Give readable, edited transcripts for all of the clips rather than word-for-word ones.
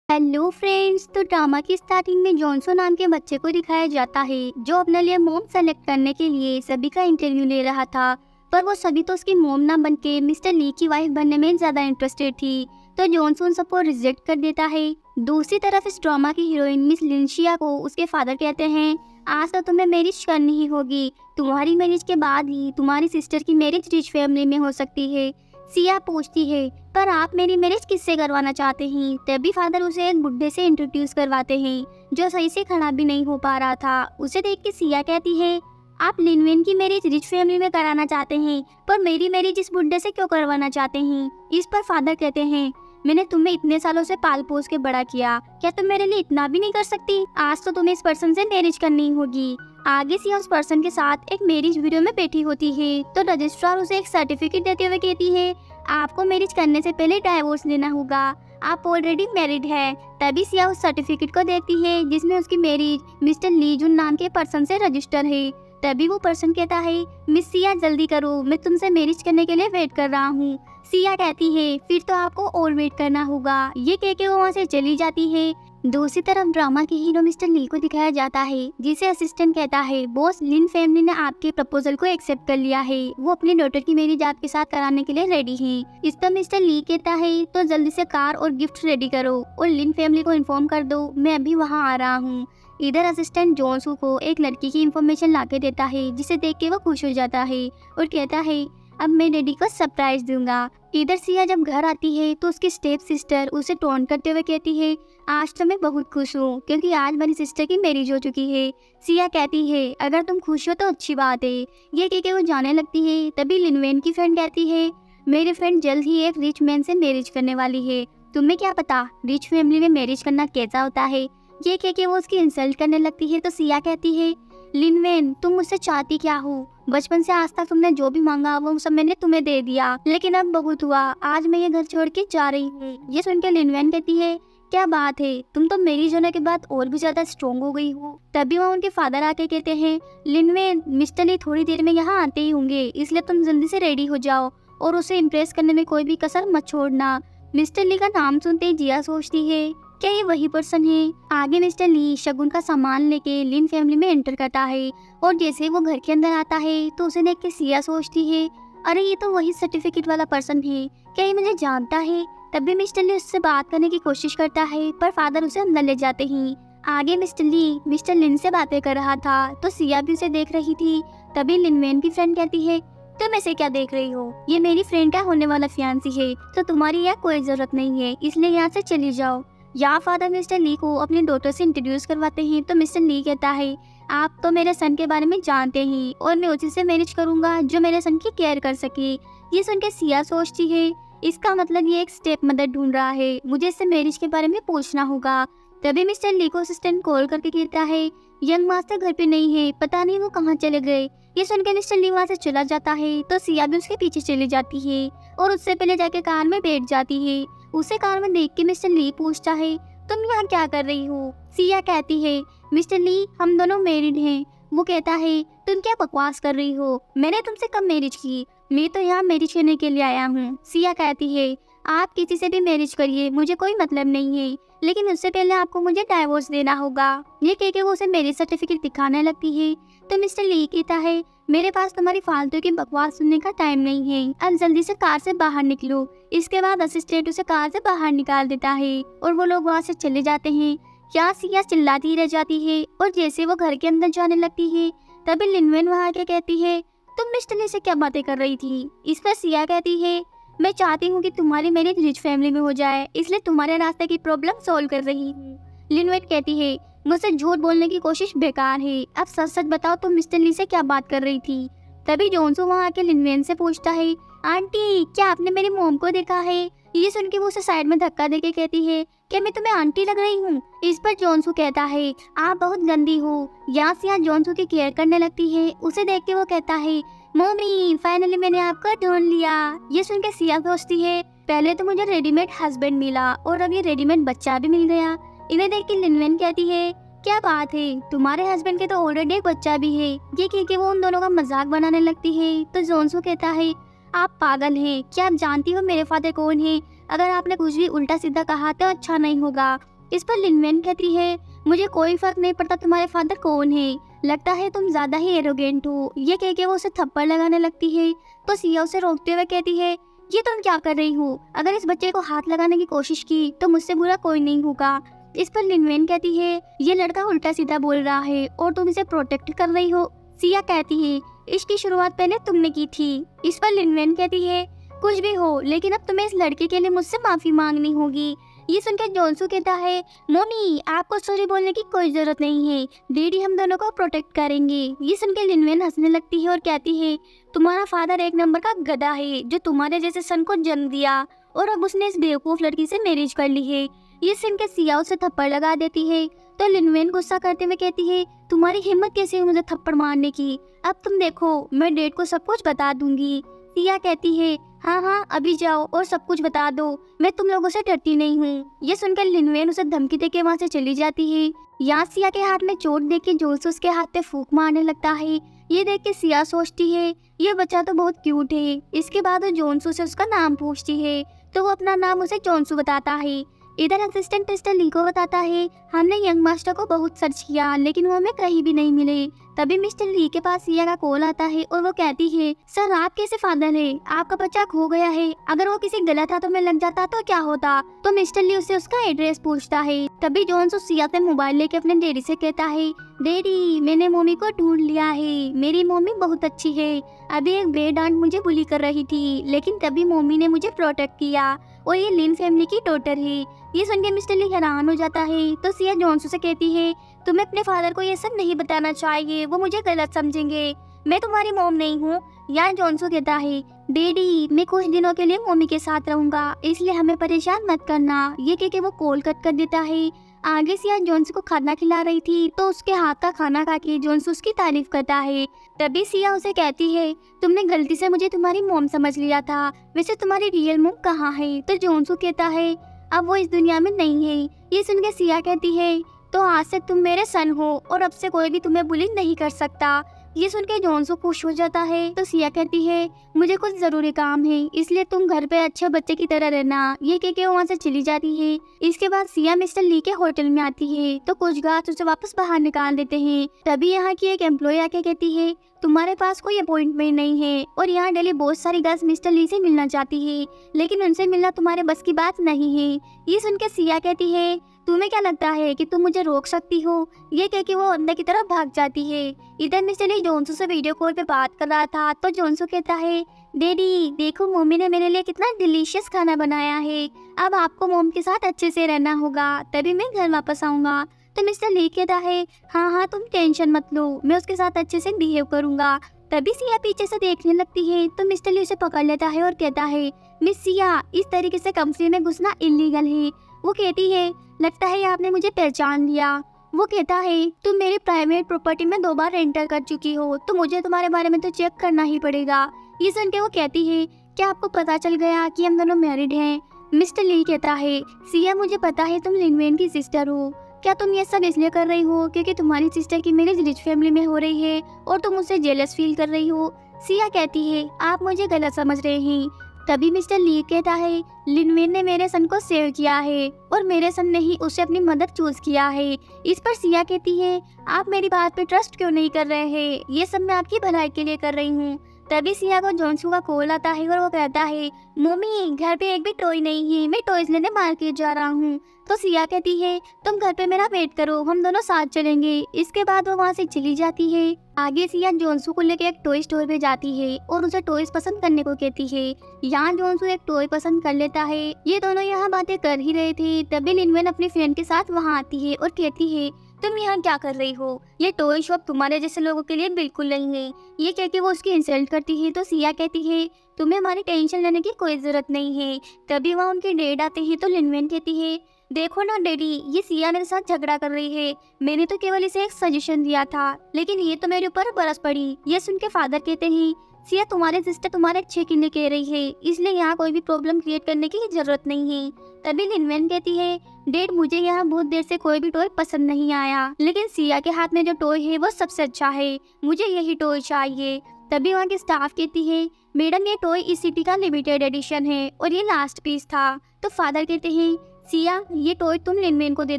Hello friends. तो drama की starting में जॉनसो नाम के बच्चे को दिखाया जाता है जो अपने लिए मोम सेलेक्ट करने के लिए सभी का इंटरव्यू ले रहा था। पर वो सभी तो उसकी मोम ना बन के मिस्टर ली की वाइफ बनने में ज्यादा इंटरेस्टेड थी, तो जॉनसो उन सबको रिजेक्ट कर देता है। दूसरी तरफ इस ड्रामा की हीरोइन मिस लिंशिया को उसके फादर कहते हैं, आज तो तुम्हें मैरिज करनी ही होगी। तुम्हारी मैरिज के बाद ही तुम्हारी सिस्टर की मैरिज रिच फैमिली में हो सकती है। सिया पूछती है, पर आप मेरी मैरिज किससे करवाना चाहते हैं? तभी फादर उसे एक बुड्ढे से इंट्रोड्यूस करवाते हैं जो सही से खड़ा भी नहीं हो पा रहा था। उसे देख के सिया कहती है, आप लिनवेन की मैरिज रिच फैमिली में कराना चाहते हैं, पर मेरी मैरिज इस बुड्ढे से क्यों करवाना चाहते हैं? इस पर फादर कहते हैं, मैंने तुम्हें इतने सालों से पाल पोस के बड़ा किया, क्या तुम मेरे लिए इतना भी नहीं कर सकती? आज तो तुम्हें इस पर्सन से मैरिज करनी होगी। आगे सिया उस पर्सन के साथ एक मैरिज वीडियो में बैठी होती है, तो रजिस्ट्रार उसे एक सर्टिफिकेट देते हुए कहती है, आपको मैरिज करने से पहले डाइवोर्स लेना होगा, आप ऑलरेडी मैरिड है। तभी सिया उस सर्टिफिकेट को देखती है जिसमें उसकी मैरिज मिस्टर ली जुन नाम के पर्सन से रजिस्टर है। तभी वो पर्सन कहता है, मिस सिया जल्दी करो, मैं तुमसे मैरिज करने के लिए वेट कर रहा हूँ। सिया कहती है, फिर तो आपको और वेट करना होगा। ये कह के वो वहाँ से चली जाती है। दूसरी तरफ ड्रामा के हीरो मिस्टर ली को दिखाया जाता है जिसे असिस्टेंट कहता है, बॉस लिन फैमिली ने आपके प्रपोजल को एक्सेप्ट कर लिया है, वो अपनी डॉटर की मैरिज आपके साथ कराने के लिए रेडी है। इस पर मिस्टर ली कहता है, तो जल्दी से कार और गिफ्ट रेडी करो और लिन फैमिली को इन्फॉर्म कर दो, मैं अभी वहाँ आ रहा हूँ। इधर असिस्टेंट जॉनसू को एक लड़की की इन्फॉर्मेशन लाके देता है जिसे देख के वो खुश हो जाता है और कहता है, अब मैं डैडी को सरप्राइज दूंगा। इधर सिया जब घर आती है तो उसकी स्टेप सिस्टर उसे टोंट करते हुए कहती है, आज तो मैं बहुत खुश हूँ क्योंकि आज मेरी सिस्टर की मैरिज हो चुकी है। सिया कहती है, अगर तुम खुश हो तो अच्छी बात है। ये कह के वो जाने लगती है। तभी लिनवेन की फ्रेंड कहती है, मेरी फ्रेंड जल्द ही एक रिच मैन से मैरिज करने वाली है, तुम्हें क्या पता रिच फैमिली में मैरिज करना कैसा होता है। ये कह के वो उसकी इंसल्ट करने लगती है। तो सिया कहती है, लिनवेन तुम मुझसे चाहती क्या हो? बचपन से आज तक तुमने जो भी मांगा वो सब मैंने तुम्हें दे दिया, लेकिन अब बहुत हुआ, आज मैं ये घर छोड़ के जा रही हूँ। ये सुनकर लिनवेन कहती है, क्या बात है, तुम तो मैरिज होने के बाद और भी ज्यादा स्ट्रॉन्ग हो गई हो। तभी वहाँ उनके फादर आके कहते हैं, लिनवेन मिस्टर ली थोड़ी देर में यहाँ आते ही होंगे, इसलिए तुम जल्दी से रेडी हो जाओ और उसे इम्प्रेस करने में कोई भी कसर मत छोड़ना। मिस्टर ली का नाम सुनते ही जिया सोचती है, क्या ये वही पर्सन है? आगे मिस्टर ली शगुन का सामान लेके लिन फैमिली में एंटर करता है और जैसे वो घर के अंदर आता है तो उसे देख के सिया सोचती है, अरे ये तो वही सर्टिफिकेट वाला पर्सन है, क्या ये मुझे जानता है? तभी मिस्टर ली उससे बात करने की कोशिश करता है पर फादर उसे अंदर ले जाते हैं। आगे मिस्टर ली मिस्टर लिन से बातें कर रहा था तो सिया भी उसे देख रही थी। तभी लिनवेन की फ्रेंड कहती है, तुम ऐसे क्या देख रही हो? ये मेरी फ्रेंड का होने वाला फियांसी है, तो तुम्हारी यहाँ कोई जरूरत नहीं है, इसलिए यहाँ से चली जाओ। यहाँ फादर मिस्टर ली को अपनी डॉटर से इंट्रोड्यूस करवाते हैं। तो मिस्टर ली कहता है, आप तो मेरे सन के बारे में जानते ही और मैं उसी से मैरिज करूंगा जो मेरे सन की केयर कर सके। ये सुन के सिया सोचती है, इसका मतलब ये एक स्टेप मदर ढूंढ रहा है, मुझे इससे मैरिज के बारे में पूछना होगा। तभी मिस्टर ली को असिस्टेंट कॉल करके कहता है, यंग मास्टर घर पे नहीं है, पता नहीं वो कहाँ चले गए। ये सुनकर मिस्टर ली वहाँ से चला जाता है तो सिया भी उसके पीछे चली जाती है और उससे पहले जाके कार में बैठ जाती है। उसे कार में देख के मिस्टर ली पूछता है, तुम यहाँ क्या कर रही हो? सिया कहती है, मिस्टर ली हम दोनों मैरिड हैं। वो कहता है, तुम क्या बकवास कर रही हो, मैंने तुमसे कब मैरिज की, मैं तो यहाँ मैरिज करने के लिए आया हूँ। सिया कहती है, आप किसी से भी मैरिज करिए, मुझे कोई मतलब नहीं है, लेकिन उससे पहले आपको मुझे डाइवोर्स देना होगा। ये कह के वो उसे मैरिज सर्टिफिकेट दिखाने लगती है। तो मिस्टर ली कहता है, मेरे पास तुम्हारी फालतू की बकवास सुनने का टाइम नहीं है, अब जल्दी से कार से बाहर निकलो। इसके बाद असिस्टेंट उसे कार से बाहर निकाल देता है और वो लोग वहाँ से चले जाते हैं। क्या सिया चिल्लाती रह जाती है और जैसे वो घर के अंदर जाने लगती है तभी लिनवेन वहाँ आके कहती है, तुम मिस्टर ली से क्या बातें कर रही थी? इस पर सिया कहती है, मैं चाहती हूँ कि तुम्हारी मैरिज रिच फैमिली में हो जाए, इसलिए तुम्हारे रास्ते की प्रॉब्लम सॉल्व कर रही हूँ। लिनवेन कहती है, मुझसे झूठ बोलने की कोशिश बेकार है, अब सच सच बताओ तुम मिस्टर ली से क्या बात कर रही थी? तभी जॉनसो वहाँ आके लिनवेन से पूछता है, आंटी क्या आपने मेरी मोम को देखा है? ये सुन के वो उसे साइड में धक्का देके कहती है, क्या मैं तुम्हें आंटी लग रही हूँ? इस पर जॉनसो कहता है, आप बहुत गंदी हो। यहाँ से यहाँ जॉनसो की केयर करने लगती है। उसे देख के वो कहता है, मम्मी फाइनली मैंने आपको ढूंढ लिया। ये सुन के सिया सोचती है, पहले तो मुझे रेडीमेड हस्बैंड मिला और अब ये रेडीमेड बच्चा भी मिल गया। इन्हें देख के लिनवेन कहती है, क्या बात है, तुम्हारे हस्बैंड के तो ऑलरेडी एक बच्चा भी है। ये कह के वो उन दोनों का मजाक बनाने लगती है। तो जॉनसो कहता है, आप पागल हैं, क्या आप जानती हो मेरे फादर कौन है? अगर आपने कुछ भी उल्टा सीधा कहा तो अच्छा नहीं होगा। इस पर लिनवेन कहती है, मुझे कोई फर्क नहीं पड़ता तुम्हारे फादर कौन है, लगता है तुम ज्यादा ही एरोगेंट हो। ये कह के वो उसे थप्पड़ लगाने लगती है तो सिया उसे रोकते हुए कहती है, ये तुम क्या कर रही हो? अगर इस बच्चे को हाथ लगाने की कोशिश की तो मुझसे बुरा कोई नहीं होगा। इस पर लिनवेन कहती है, ये लड़का उल्टा सीधा बोल रहा है और तुम इसे प्रोटेक्ट कर रही हो। सिया कहती है, इसकी शुरुआत पहले तुमने की थी। इस पर लिनवेन कहती है, कुछ भी हो, लेकिन अब तुम्हें इस लड़के के लिए मुझसे माफी मांगनी होगी। ये सुनकर जोनसू कहता है, मम्मी आपको सॉरी बोलने की कोई जरूरत नहीं है, डैडी हम दोनों को प्रोटेक्ट करेंगे। ये सुनकर लिनवेन हंसने लगती है और कहती है, तुम्हारा फादर एक नंबर का गधा है जो तुम्हारे जैसे सन को जन्म दिया और अब उसने इस बेवकूफ लड़की से मैरिज कर ली है। ये सुनकर सिया उसे थप्पड़ लगा देती है तो लिनवेन गुस्सा करते हुए कहती है, तुम्हारी हिम्मत कैसे हुई मुझे थप्पड़ मारने की? अब तुम देखो, मैं डैड को सब कुछ बता दूंगी। सिया कहती है, हाँ अभी जाओ और सब कुछ बता दो, मैं तुम लोगों से डरती नहीं हूँ। ये सुनकर लिनवेन उसे धमकी देके वहाँ से चली जाती है। यहाँ सिया के हाथ में चोट देख के जोनसू उसके हाथ पे फूंक मारने लगता है। ये देख के सिया सोचती है, ये बच्चा तो बहुत क्यूट है। इसके बाद वो जोनसू से उसका नाम पूछती है तो वो अपना नाम उसे जोनसू बताता है। इधर असिस्टेंट टेस्टर ली को बताता है, हमने यंग मास्टर को बहुत सर्च किया लेकिन वो हमें कहीं भी नहीं मिले। तभी मिस्टर ली के पास सिया का कॉल आता है और वो कहती है, सर आप कैसे फादर है? आपका बच्चा खो गया है, अगर वो किसी गलत हाथों में लग जाता तो क्या होता? तो मिस्टर ली उससे उसका एड्रेस पूछता है। तभी जोनसू सिया से मोबाइल लेके अपने डैडी से कहता है, डैडी मैंने मम्मी को ढूंढ लिया है, मेरी मम्मी बहुत अच्छी है। अभी एक बेड आंट मुझे बुली कर रही थी लेकिन तभी मम्मी ने मुझे प्रोटेक्ट किया और ये लिन फैमिली की डॉटर है। ये सुनकर मिस्टर ली हैरान हो जाता है तो सिया जोनसू से कहती है, तुम्हें अपने फादर को ये सब नहीं बताना चाहिए, वो मुझे गलत समझेंगे, मैं तुम्हारी मॉम नहीं हूँ। यहाँ जोनसू कहता है, डैडी मैं कुछ दिनों के लिए मम्मी के साथ रहूंगा इसलिए हमें परेशान मत करना। ये कह के वो कॉल कट कर देता है। आगे सिया जोनसू को खाना खिला रही थी तो उसके हाथ का खाना खा के जोनसू उसकी तारीफ करता है। तभी सिया उसे कहती है, तुमने गलती से मुझे तुम्हारी मॉम समझ लिया था, वैसे तुम्हारी रियल मॉम कहाँ है? तो जोनसू कहता है, अब वो इस दुनिया में नहीं है। ये सुन के सिया कहती है, तो आज से तुम मेरे सन हो और अब से कोई भी तुम्हें बुली नहीं कर सकता। ये सुन के जोनसू खुश हो जाता है तो सिया कहती है, मुझे कुछ जरूरी काम है इसलिए तुम घर पे अच्छे बच्चे की तरह रहना। ये कह के वहाँ से चली जाती है। इसके बाद सिया मिस्टर ली के होटल में आती है तो कुछ गार्ड्स उसे वापस बाहर निकाल देते हैं। तभी यहाँ की एक एम्प्लॉय आके कहती है, तुम्हारे पास कोई अपॉइंटमेंट नहीं है और यहाँ डेली बहुत सारी गर्ल्स मिस्टर ली से मिलना चाहती है लेकिन उनसे मिलना तुम्हारे बस की बात नहीं है। ये सुन के सिया कहती है, तुम्हें क्या लगता है कि तुम मुझे रोक सकती हो? ये कह के वो अंदर की तरफ भाग जाती है। इधर मिस्टर ली जोनसू से वीडियो कॉल पे बात कर रहा था तो जोनसू कहता है, डैडी देखो मम्मी ने मेरे लिए कितना डिलीशियस खाना बनाया है, अब आपको मॉम के साथ अच्छे से रहना होगा तभी मैं घर वापस आऊंगा। तो मिस्टर ली कहता है, हाँ तुम टेंशन मत लो, मैं उसके साथ अच्छे से बिहेव करूंगा। तभी सिया पीछे से देखने लगती है तो मिस्टर ली उसे पकड़ लेता है और कहता है, मिस सिया इस तरीके से कंपनी में घुसना इलीगल है। वो कहती है, लगता है आपने मुझे पहचान लिया। वो कहता है, तुम मेरी प्राइवेट प्रॉपर्टी में 2 बार एंटर कर चुकी हो तो मुझे तुम्हारे बारे में तो चेक करना ही पड़ेगा। ये सुन के वो कहती है, क्या आपको पता चल गया कि हम दोनों मैरिड हैं? मिस्टर ली कहता है, सिया मुझे पता है तुम लिनवेन की सिस्टर हो, क्या तुम ये सब इसलिए कर रही हो क्योंकि तुम्हारी सिस्टर की मैरिज रिच फैमिली में हो रही है और तुम उससे जेलस फील कर रही हो? सिया कहती है, आप मुझे गलत समझ रहे हैं। तभी मिस्टर ली कहता है, लिनवेन ने मेरे सन को सेव किया है और मेरे सन ने ही उसे अपनी मदर चूज किया है। इस पर सिया कहती है, आप मेरी बात पे ट्रस्ट क्यों नहीं कर रहे हैं? ये सब मैं आपकी भलाई के लिए कर रही हूँ। तभी सिया को जोनसू का कॉल आता है और वो कहता है, मम्मी घर पे एक भी टॉय नहीं है, मैं टॉयज लेने मार्केट जा रहा हूँ। तो सिया कहती है, तुम घर पे मेरा वेट करो, हम दोनों साथ चलेंगे। इसके बाद वो वहाँ से चली जाती है। आगे सिया जोनसू को लेकर एक टॉय स्टोर पे जाती है और उसे टॉयज पसंद करने को कहती है। यहाँ जोनसू एक टॉय पसंद कर लेता है। ये दोनों यहाँ बातें कर ही रहे थे तभी लिनवेन अपनी फ्रेंड के साथ वहाँ आती है और कहती है, तुम यहाँ क्या कर रही हो? ये टॉय शॉप तुम्हारे जैसे लोगों के लिए बिल्कुल नहीं है। ये कह के वो उसकी इंसल्ट करती है तो सिया कहती है, तुम्हें हमारी टेंशन लेने की कोई जरूरत नहीं है। तभी वहाँ उनके डैड आते हैं तो लिनवेन कहती है, देखो ना डैडी, ये सिया मेरे साथ झगड़ा कर रही है, मैंने तो केवल इसे एक सजेशन दिया था लेकिन ये तो मेरे ऊपर बरस पड़ी। ये सुन के फादर कहते हैं, सिया तुम्हारे सिस्टर तुम्हारे अच्छे के लिए कह रही है इसलिए यहाँ कोई भी प्रॉब्लम क्रिएट करने की जरूरत नहीं है। तभी लिनवेन कहती है, डैड मुझे यहाँ बहुत देर से कोई भी टॉय पसंद नहीं आया लेकिन सिया के हाथ में जो टॉय है वो सबसे अच्छा है, मुझे यही टॉय चाहिए। तभी वहाँ की स्टाफ कहती है, मैडम ये टॉय इस सिटी का लिमिटेड एडिशन है और ये लास्ट पीस था। तो फादर कहते हैं, सिया, ये टॉय तुम लिनवेन को दे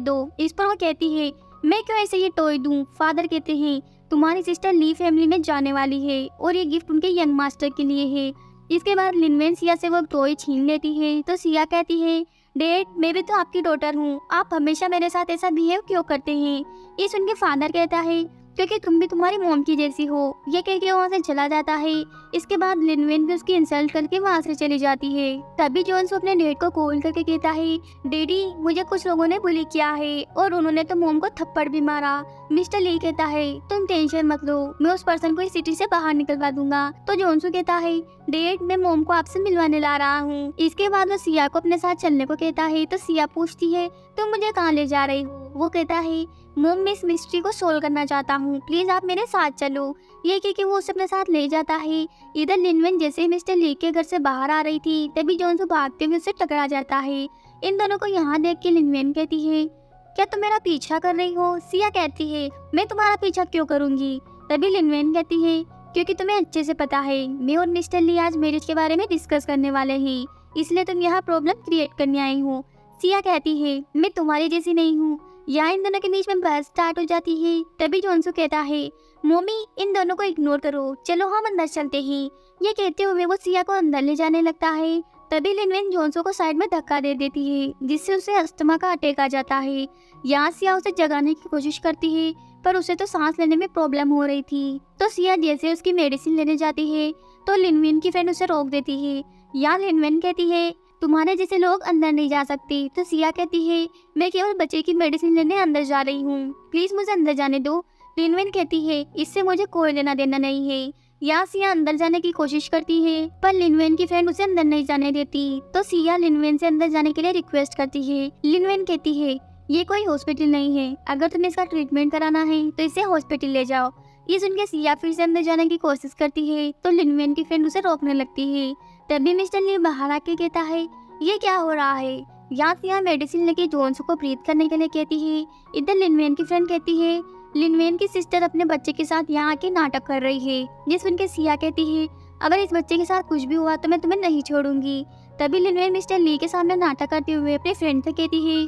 दो। इस पर वो कहती है, मैं क्यों ऐसे ये टॉय दूं? फादर कहते हैं, तुम्हारी सिस्टर ली फैमिली में जाने वाली है और ये गिफ्ट उनके यंग मास्टर के लिए है। इसके बाद लिनवेन सिया से वो टॉय छीन लेती है तो सिया कहती है, डैड, मैं भी तो आपकी डॉटर हूँ, आप हमेशा मेरे साथ ऐसा बिहेव क्यों करते हैं? ये सुन के फादर कहता है, क्योंकि तुम भी तुम्हारी मॉम की जैसी हो। ये कह के वहाँ से चला जाता है। इसके बाद लिनवेन भी उसकी इंसल्ट करके वहाँ से चली जाती है। तभी जोन्स अपने डैड को कॉल करके कहता है, डैडी, मुझे कुछ लोगों ने बुली किया है और उन्होंने तो मॉम को थप्पड़ भी मारा। मिस्टर ली कहता है, तुम टेंशन मत लो, मैं उस पर्सन को इस सिटी से बाहर निकलवा दूंगा। तो जोन्सू कहता है, डैड, मैं मॉम को आपसे मिलवाने ला रहा हूँ। इसके बाद वो सिया को अपने साथ चलने को कहता है तो सिया पूछती है, तुम मुझे कहाँ ले जा रही हो? वो कहता है, मॉम, मैं इस मिस्ट्री को सोल्व करना चाहता हूँ, प्लीज आप मेरे साथ चलो। ये कह के वो उसे अपने साथ ले जाता है। इधर लिनवेन जैसे ही मिस्टर ली के घर से बाहर आ रही थी तभी जोन्सू भागते हुए उससे टकरा जाता है। इन दोनों को यहाँ देख के लिनवेन कहती है, क्या तुम मेरा पीछा कर रही हो? सिया कहती है, मैं तुम्हारा पीछा क्यों करूंगी? तभी लिनवेन कहती है, क्योंकि तुम्हें अच्छे से पता है मैं और मिस्टर ली आज मैरिज के बारे में डिस्कस करने वाले हैं, इसलिए तुम यहाँ प्रॉब्लम क्रिएट करने आई हो। सिया कहती है, मैं तुम्हारी जैसी नहीं हूँ। यहाँ इन दोनों के बीच में बहस स्टार्ट हो जाती है। तभी जोन्सू कहता है, मम्मी, इन दोनों को इग्नोर करो, चलो हम अंदर चलते हैं। ये कहते हुए वो सिया को अंदर ले जाने लगता है। तभी लिनवेन जोन्सू को साइड में धक्का दे देती है जिससे उसे अस्थमा का अटैक आ जाता है। यहाँ सिया उसे जगाने की कोशिश करती है पर उसे तो सांस लेने में प्रॉब्लम हो रही थी। तो सिया जैसे उसकी मेडिसिन लेने जाती है तो लिनवेन की फ्रेंड उसे रोक देती है। यहाँ लिनवेन कहती है, तुम्हारे जैसे लोग अंदर नहीं जा सकते। तो सिया कहती है, मैं केवल बच्चे की मेडिसिन लेने अंदर जा रही हूँ, प्लीज मुझे अंदर जाने दो। लिनवेन कहती है, इससे मुझे कोई लेना देना नहीं है। यहाँ सिया अंदर जाने की कोशिश करती है पर लिनवेन की फ्रेंड उसे अंदर नहीं जाने देती। तो सिया लिनवेन से अंदर जाने के लिए रिक्वेस्ट करती है। लिनवेन कहती है, ये कोई हॉस्पिटल नहीं है, अगर तुम्हें इसका ट्रीटमेंट कराना है तो इसे हॉस्पिटल ले जाओ। ये सुनकर सिया फिर से अंदर जाने की कोशिश करती है तो लिनवेन की फ्रेंड उसे रोकने लगती है। तभी मिस्टर ली बाहर आके कहता है, ये क्या हो रहा है? यहाँ सिया मेडिसिन लेके जोन्सू को ब्रीथ करने के लिए कहती है। इधर लिनवेन की फ्रेंड कहती है, लिनवेन की सिस्टर अपने बच्चे के साथ यहाँ आके नाटक कर रही है। ये सुनकर सिया कहती है, अगर इस बच्चे के साथ कुछ भी हुआ तो मैं तुम्हें नहीं छोड़ूंगी। तभी लिनवेन मिस्टर ली के सामने नाटक करते हुए अपने फ्रेंड से कहती है,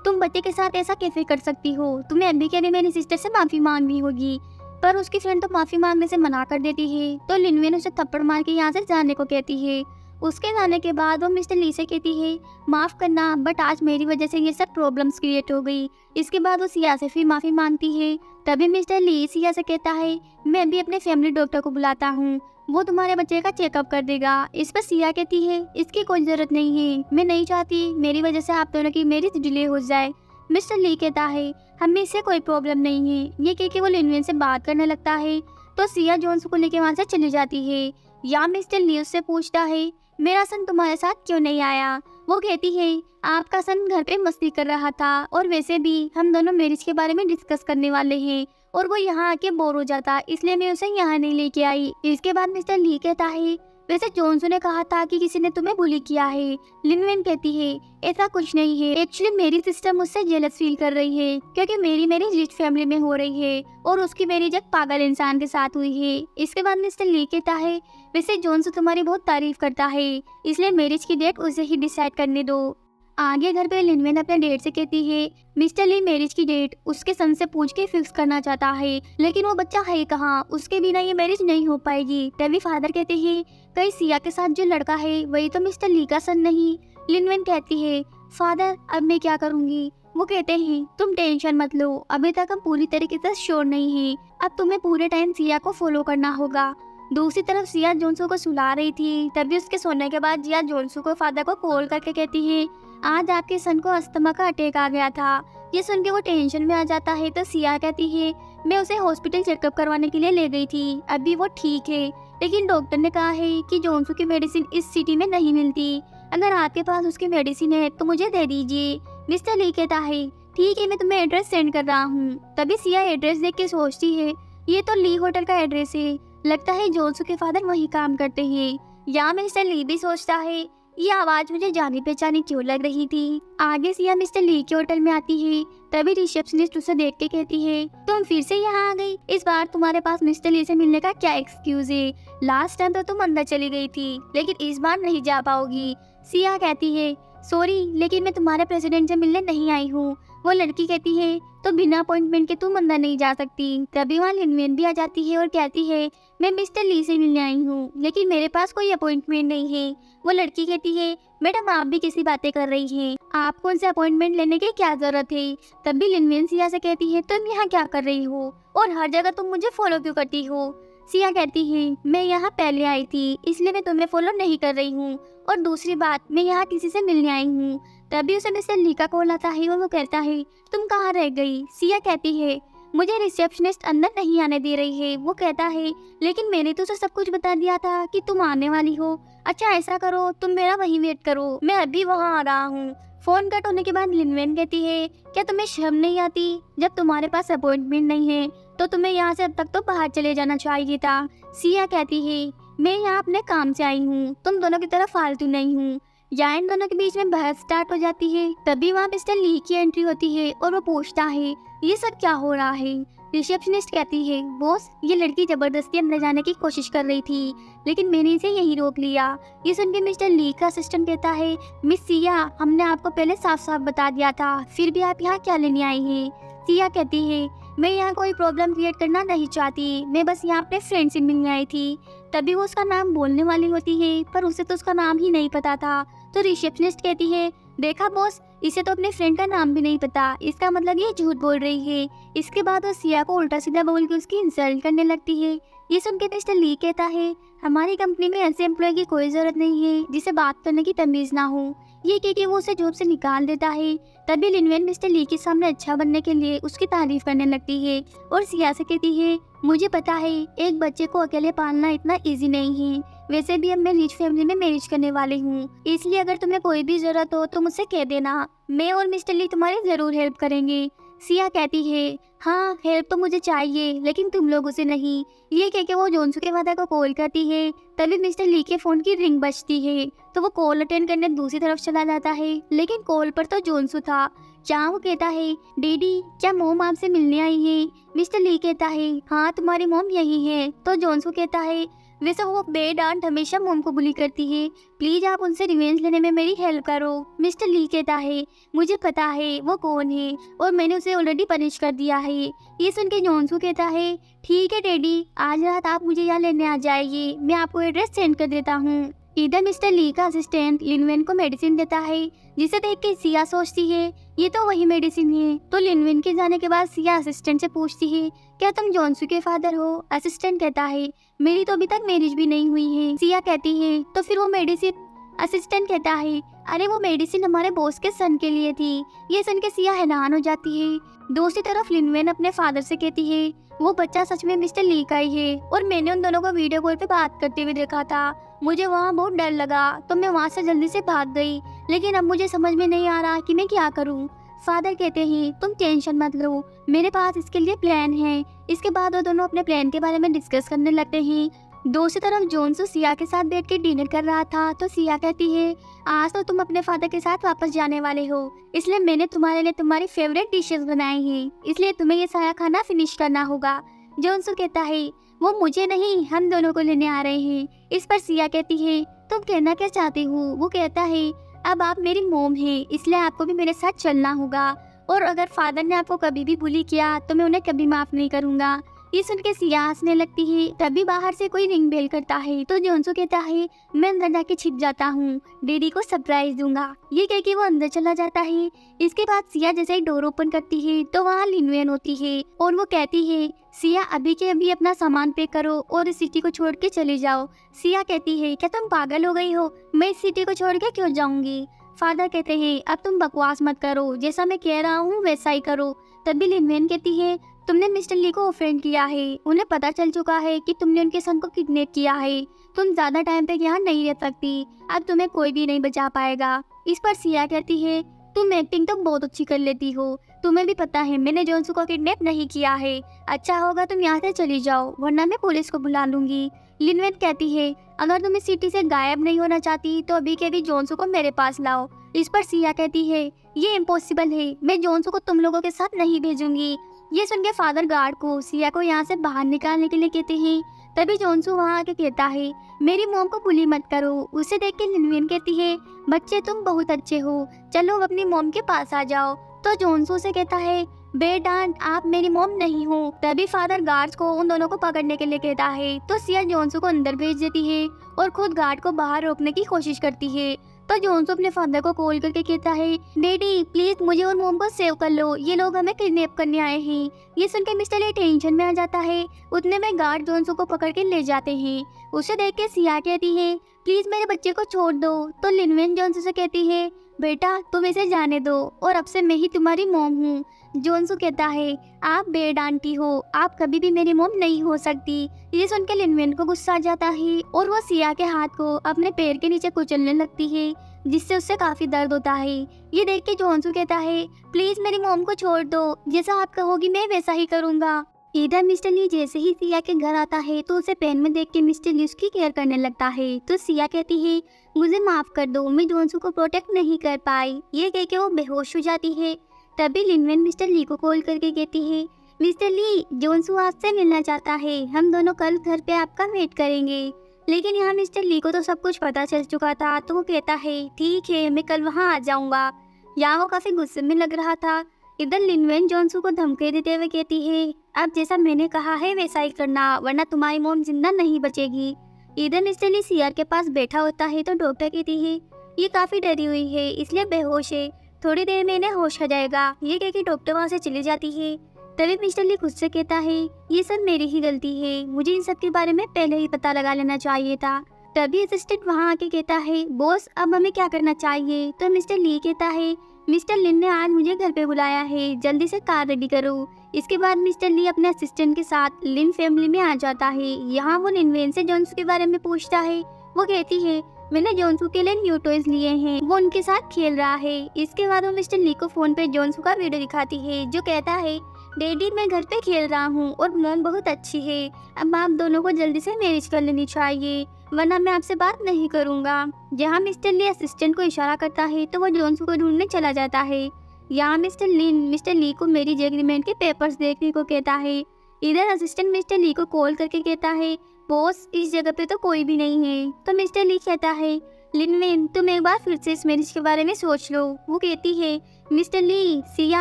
तुम बच्चे के साथ ऐसा कैसे कर सकती हो? तुम्हें अभी के अभी मेरी सिस्टर से माफी मांगनी होगी। पर उसकी फ्रेंड तो माफी मांगने से मना कर देती है। तो लिनवेन उसे थप्पड़ मार के यहाँ से जाने को कहती है। उसके जाने के बाद वो मिस्टर ली से कहती है, माफ करना, बट आज मेरी वजह से ये सब प्रॉब्लम्स क्रिएट हो गई। इसके बाद वो सिया से फिर माफी मांगती है। तभी मिस्टर ली सिया से कहता है, मैं भी अपने फैमिली डॉक्टर को बुलाता हूँ, वो तुम्हारे बच्चे का चेकअप कर देगा। इस पर सिया कहती है, इसकी कोई जरूरत नहीं है, मैं नहीं चाहती मेरी वजह से आप दोनों की मैरिज डिले हो जाए। मिस्टर ली कहता है, हमें इससे कोई प्रॉब्लम नहीं है। ये कह के वो लिनवेन से बात करने लगता है तो सिया जोन्स को लेके वहाँ से चली जाती है। या मिस्टर ली उससे पूछता है, मेरा सन तुम्हारे साथ क्यों नहीं आया? वो कहती है, आपका सन घर पे मस्ती कर रहा था और वैसे भी हम दोनों मैरिज के बारे में डिस्कस करने वाले हैं और वो यहाँ आके बोर हो जाता, इसलिए मैं उसे यहाँ नहीं लेके आई। इसके बाद मिस्टर ली कहता है, वैसे जोन्सू ने कहा था कि किसी ने तुम्हें बुली किया है। लिनवेन कहती है, ऐसा कुछ नहीं है, एक्चुअली मेरी सिस्टर मुझसे जेलस फील कर रही है क्योंकि मेरी मैरिज रिच फैमिली में हो रही है और उसकी मैरिज एक पागल इंसान के साथ हुई है। इसके बाद मिस्टर ली कहता है, वैसे जोन्सू तुम्हारी बहुत तारीफ करता है, इसलिए मैरिज की डेट उसे ही डिसाइड करने दो। आगे घर पे लिनवेन अपने डेट से कहती है, मिस्टर ली मैरिज की डेट उसके सन से पूछ के फिक्स करना चाहता है, लेकिन वो बच्चा है कहाँ, उसके बिना ये मैरिज नहीं हो पाएगी। तभी फादर कहते हैं, कहीं सिया के साथ जो लड़का है वही तो मिस्टर ली का सन नहीं। लिनवेन कहती है, फादर अब मैं क्या करूँगी? वो कहते हैं, तुम टेंशन मत लो, अभी तक हम पूरी तरीके से श्योर नहीं है, अब तुम्हें पूरे टाइम सिया को फॉलो करना होगा। दूसरी तरफ सिया जोन्सू को सुला रही थी। तभी उसके सोने के बाद जिया जोन्सू को फादर को कॉल करके कहती है, आज आपके सन को अस्थमा का अटैक आ गया था। ये सुन के वो टेंशन में आ जाता है तो सिया कहती है, मैं उसे हॉस्पिटल चेकअप करवाने के लिए ले गई थी, अभी वो ठीक है, लेकिन डॉक्टर ने कहा है कि जोन्सू की मेडिसिन इस सिटी में नहीं मिलती, अगर आपके पास उसकी मेडिसिन है तो मुझे दे दीजिए। मिस्टर ली कहता है, ठीक है, मैं तुम्हें एड्रेस सेंड कर रहा हूँ। तभी सिया एड्रेस देख के सोचती है, ये तो ली होटल का एड्रेस है, लगता है जोन्सू के फादर वही काम करते हैं। या मिस्टर ली भी सोचता है, ये आवाज मुझे जानी पहचानी क्यों लग रही थी। आगे सिया मिस्टर ली के होटल में आती है। तभी रिसेप्शनिस्ट उसे देख के कहती है, तुम फिर से यहाँ आ गई, इस बार तुम्हारे पास मिस्टर ली से मिलने का क्या एक्सक्यूज है? लास्ट टाइम तो तुम अंदर चली गई थी, लेकिन इस बार नहीं जा पाओगी। सिया कहती है, सॉरी, लेकिन मैं तुम्हारे प्रेसिडेंट से मिलने नहीं आई हूँ। वो लड़की कहती है, तो बिना अपॉइंटमेंट के तुम अंदर नहीं जा सकती। तभी वहाँ लिनवेन भी आ जाती है और कहती है, मैं मिस्टर ली से मिलने आई हूँ, लेकिन मेरे पास कोई अपॉइंटमेंट नहीं है। वो लड़की कहती है, मैडम आप भी किसी बातें कर रही हैं, आपको उनसे अपॉइंटमेंट लेने की क्या जरूरत है। तभी लिनवेन सिया से कहती है, तुम यहाँ क्या कर रही हो और हर जगह तुम मुझे फॉलो क्यों करती हो। सिया कहती है, मैं यहाँ पहले आई थी इसलिए मैं तुम्हें फॉलो नहीं कर रही हूँ, और दूसरी बात मैं यहाँ किसी से मिलने आई हूँ। तभी उसे मिस्टर ली का कॉल आता है और वो कहता है, तुम कहाँ रह गई। सिया कहती है, मुझे रिसेप्शनिस्ट अंदर नहीं आने दे रही है। वो कहता है, लेकिन मैंने तो उसे सब कुछ बता दिया था कि तुम आने वाली हो। अच्छा ऐसा करो, तुम मेरा वहीं वेट करो, मैं अभी वहाँ आ रहा हूँ। फोन कट होने के बाद लिनवेन कहती है, क्या तुम्हें शर्म नहीं आती, जब तुम्हारे पास अपॉइंटमेंट नहीं है तो तुम्हें यहाँ से अब तक तो बाहर चले जाना चाहिए था। सिया कहती है, मैं यहाँ अपने काम से आई हूँ, तुम दोनों की तरफ फालतू नहीं हूँ। यहाँ इन दोनों के बीच में बहस स्टार्ट हो जाती है। तभी वहाँ मिस्टर ली की एंट्री होती है और वो पूछता है, ये सब क्या हो रहा है। रिसेप्शनिस्ट कहती है, बॉस ये लड़की जबरदस्ती अंदर जाने की कोशिश कर रही थी, लेकिन मैंने इसे यही रोक लिया। ये सुन के मिस्टर ली का असिस्टेंट कहता है, मिस सिया हमने आपको पहले साफ साफ बता दिया था, फिर भी आप यहाँ क्या लेने आई हैं। सिया कहती है, मैं यहाँ कोई प्रॉब्लम क्रिएट करना नहीं चाहती, मैं बस यहाँ अपने फ्रेंड से मिलने आई थी। तभी वो उसका नाम बोलने वाली होती है, पर उसे तो उसका नाम ही नहीं पता था। तो रिसेप्शनिस्ट कहती है, देखा बॉस, इसे तो अपने फ्रेंड का नाम भी नहीं पता, इसका मतलब ये झूठ बोल रही है। इसके बाद वो सिया को उल्टा सीधा बोल के उसकी इंसल्ट करने लगती है। ये सुन के मिस्टर ली कहता है, हमारी कंपनी में ऐसे एम्प्लॉय की कोई जरूरत नहीं है जिसे बात करने की तमीज ना हो। ये कह के वो उसे जॉब से निकाल देता है। तभी लिनवेन मिस्टर ली के सामने अच्छा बनने के लिए उसकी तारीफ करने लगती है और सिया से कहती है, मुझे पता है एक बच्चे को अकेले पालना इतना इजी नहीं है, वैसे भी अब मैं रिच फैमिली में मैरिज करने वाली हूँ, इसलिए अगर तुम्हें कोई भी जरूरत हो तो मुझसे कह देना, मैं और मिस्टर ली तुम्हारी जरूर हेल्प करेंगे। सिया कहती है, हाँ हेल्प तो मुझे चाहिए लेकिन तुम लोगों से नहीं। ये कह के वो जोनसू के फादर को कॉल करती है। तभी मिस्टर ली के फोन की रिंग बजती है तो वो कॉल अटेंड करने दूसरी तरफ चला जाता है, लेकिन कॉल पर तो जोनसू था। जहाँ वो कहता है, डैडी क्या मोम आपसे मिलने आई है। मिस्टर ली कहता है, हाँ तुम्हारी मोम यही है। तो जोनसू कहता है, वैसे वो बेड आंट हमेशा मोम को बुली करती है, प्लीज आप उनसे रिवेंज लेने में मेरी हेल्प करो। मिस्टर ली कहता है, मुझे पता है वो कौन है और मैंने उसे ऑलरेडी पनिश कर दिया है। ये सुन के जोनसू कहता है, ठीक है डैडी, आज रात आप मुझे यहाँ लेने आ जाइए, मैं आपको एड्रेस सेंड कर देता हूँ। इधर मिस्टर ली का असिस्टेंट लिनवेन को मेडिसिन देता है, जिसे देख के सिया सोचती है ये तो वही मेडिसिन है। तो लिनवेन के जाने के बाद सिया असिस्टेंट से पूछती है, क्या तुम जोनसू के फादर हो। असिस्टेंट कहता है, मेरी तो अभी तक मैरिज भी नहीं हुई है। सिया कहती है, तो फिर वो मेडिसिन। असिस्टेंट कहता है, अरे वो मेडिसिन हमारे बॉस के सन के लिए थी। ये सुन के सिया हैरान हो जाती है। दूसरी तरफ लिनवेन अपने फादर से कहती है, वो बच्चा सच में मिस्टर ली का ही है और मैंने उन दोनों को वीडियो कॉल पे बात करते हुए देखा था। मुझे वहाँ बहुत डर लगा तो मैं वहाँ से जल्दी से भाग गई, लेकिन अब मुझे समझ में नहीं आ रहा कि मैं क्या करूँ। फादर कहते हैं, तुम टेंशन मत लो, मेरे पास इसके लिए प्लान है। इसके बाद वो दोनों अपने प्लान के बारे में डिस्कस करने लगते हैं। दूसरी तरफ जोनसू सिया के साथ बैठ के डिनर कर रहा था तो सिया कहती है, आज तो तुम अपने फादर के साथ वापस जाने वाले हो, इसलिए मैंने तुम्हारे लिए तुम्हारी फेवरेट डिशेस बनाई हैं, इसलिए तुम्हें ये सारा खाना फिनिश करना होगा। जोनसू कहता है, वो मुझे नहीं हम दोनों को लेने आ रहे हैं। इस पर सिया कहती है, तुम कहना क्या चाहती हो। वो कहता है, अब आप मेरी मोम हैं, इसलिए आपको भी मेरे साथ चलना होगा, और अगर फादर ने आपको कभी भी बुली किया तो मैं उन्हें कभी माफ नहीं करूँगा। ये सुन के सिया हंसने लगती है। तभी बाहर से कोई रिंग बेल करता है तो जोनसू कहता है, मैं अंदर जाके छिप जाता हूँ, डैडी को सरप्राइज दूंगा। ये कह के वो अंदर चला जाता है। इसके बाद सिया जैसे ही डोर ओपन करती है तो वहाँ लिनवेन होती है और वो कहती है, सिया अभी के अभी अपना सामान पैक करो और इस सिटी को छोड़ के चले जाओ। सिया कहती है, क्या तुम पागल हो गई हो, मैं इस सिटी को छोड़ के क्यों जाऊंगी। फादर कहते हैं, अब तुम बकवास मत करो, जैसा मैं कह रहा हूँ वैसा ही करो। तभी लिनवेन कहती है, तुमने मिस्टर ली को ऑफेंड किया है, उन्हें पता चल चुका है कि तुमने उनके सन को किडनैप किया है, तुम ज्यादा टाइम तक यहाँ नहीं रह सकती, अब तुम्हें कोई भी नहीं बचा पाएगा। इस पर सिया कहती है, तुम एक्टिंग तो बहुत अच्छी कर लेती हो, तुम्हें भी पता है मैंने जोनसू को किडनैप नहीं किया है, अच्छा होगा तुम यहाँ से चली जाओ वरना मैं पुलिस को बुला लूंगी। लिनवेन कहती है, अगर तुम इस सिटी से गायब नहीं होना चाहती तो अभी के अभी जोनसू को मेरे पास लाओ। इस पर सिया कहती है, ये इम्पॉसिबल है, मैं जोनसू को तुम लोगों के साथ नहीं भेजूंगी। ये सुन के फादर गार्ड को सिया को यहाँ से बाहर निकालने के लिए कहते हैं। तभी जोनसू वहाँ आके कहता है, मेरी मॉम को बुली मत करो। उसे देख के लिनविन कहती है, बच्चे तुम बहुत अच्छे हो, चलो अपनी मॉम के पास आ जाओ। तो जोनसू से कहता है, बेडांट, आप मेरी मॉम नहीं हो। तभी फादर गार्ड्स को उन दोनों को पकड़ने के लिए कहता है। तो सिया जोनसू को अंदर भेज देती है और खुद गार्ड को बाहर रोकने की कोशिश करती है। तो जोनसू अपने फादर को कॉल करके कहता है, डैडी प्लीज मुझे और मॉम को सेव कर लो, ये लोग हमें किडनैप करने आए हैं। ये सुनकर मिस्टर ली टेंशन में आ जाता है। उतने में गार्ड जोनसू को पकड़ के ले जाते हैं। उसे देख के सिया कहती है, प्लीज मेरे बच्चे को छोड़ दो। तो लिनविन जोनसू से कहती है, बेटा तुम इसे जाने दो और अब से मैं ही तुम्हारी मॉम हूँ। जोनसू कहता है, आप बेड आंटी हो, आप कभी भी मेरी मॉम नहीं हो सकती। ये सुन के लिनविन को गुस्सा आ जाता है और वो सिया के हाथ को अपने पैर के नीचे कुचलने लगती है, जिससे उससे काफी दर्द होता है। ये देख के जोनसू कहता है, प्लीज मेरी मॉम को छोड़ दो, जैसा आप कहोगी मैं वैसा ही करूँगा। इधर मिस्टर ली जैसे ही सिया के घर आता है तो उसे पेन में देख के मिस्टर ली उसकी केयर करने लगता है। तो सिया कहती है, मुझे माफ कर दो, मैं जोनसू को प्रोटेक्ट नहीं कर पाई। ये कह के वो बेहोश हो जाती है। तभी लिनविन मिस्टर ली को कॉल करके कहती है, मिस्टर ली, जोनसू आपसे मिलना चाहता है, हम दोनों कल घर पे आपका वेट करेंगे। लेकिन यहाँ मिस्टर ली को तो सब कुछ पता चल चुका था। तो वो कहता है, ठीक है मैं कल वहाँ आ जाऊँगा। यहाँ वो काफी गुस्से में लग रहा था। इधर लिनविन जोनसू को धमकी देते हुए कहती है, अब जैसा मैंने कहा है वैसा ही करना, वरना तुम्हारी मॉम जिंदा नहीं बचेगी। इधर मिस्टर ली सियार के पास बैठा होता है तो डॉक्टर कहती है, ये काफी डरी हुई है इसलिए बेहोश है, थोड़ी देर में इन्हें होश आ जाएगा। ये कह के डॉक्टर वहाँ से चली जाती है। तभी मिस्टर ली खुद से कहता है, ये सब मेरी ही गलती है, मुझे इन सब के बारे में पहले ही पता लगा लेना चाहिए था। तभी असिस्टेंट वहाँ आके कहता है, बॉस अब हमें क्या करना चाहिए। तो मिस्टर ली कहता है, मिस्टर लिन ने आज मुझे घर पे बुलाया है, जल्दी से कार रेडी करो। इसके बाद मिस्टर ली अपने असिस्टेंट के साथ लिन फैमिली में आ जाता है। यहाँ वो लिनवेन से जोनसू के बारे में पूछता है। वो कहती है, मैंने जोनसू के लिए न्यू टॉयज लिए हैं, वो उनके साथ खेल रहा है। इसके बाद वो मिस्टर ली को फोन पे जोनसू का वीडियो दिखाती है, जो कहता है, डैडी मैं घर पे खेल रहा हूँ और मॉम बहुत अच्छी है, अब आप दोनों को जल्दी से मैरिज कर लेनी चाहिए, वरना मैं आपसे बात नहीं करूँगा। जहाँ मिस्टर ली असिस्टेंट को इशारा करता है तो वो जोनसू को ढूंढने चला जाता है। यहाँ मिस्टर लिन मिस्टर ली को मैरिज एग्रीमेंट के पेपर्स देखने को कहता है। इधर असिस्टेंट मिस्टर ली को कॉल करके कहता है, बॉस इस जगह पे तो कोई भी नहीं है। तो मिस्टर ली कहता है, लिनविन तुम एक बार फिर से इस मैरिज के बारे में सोच लो। वो कहती है, मिस्टर ली, सिया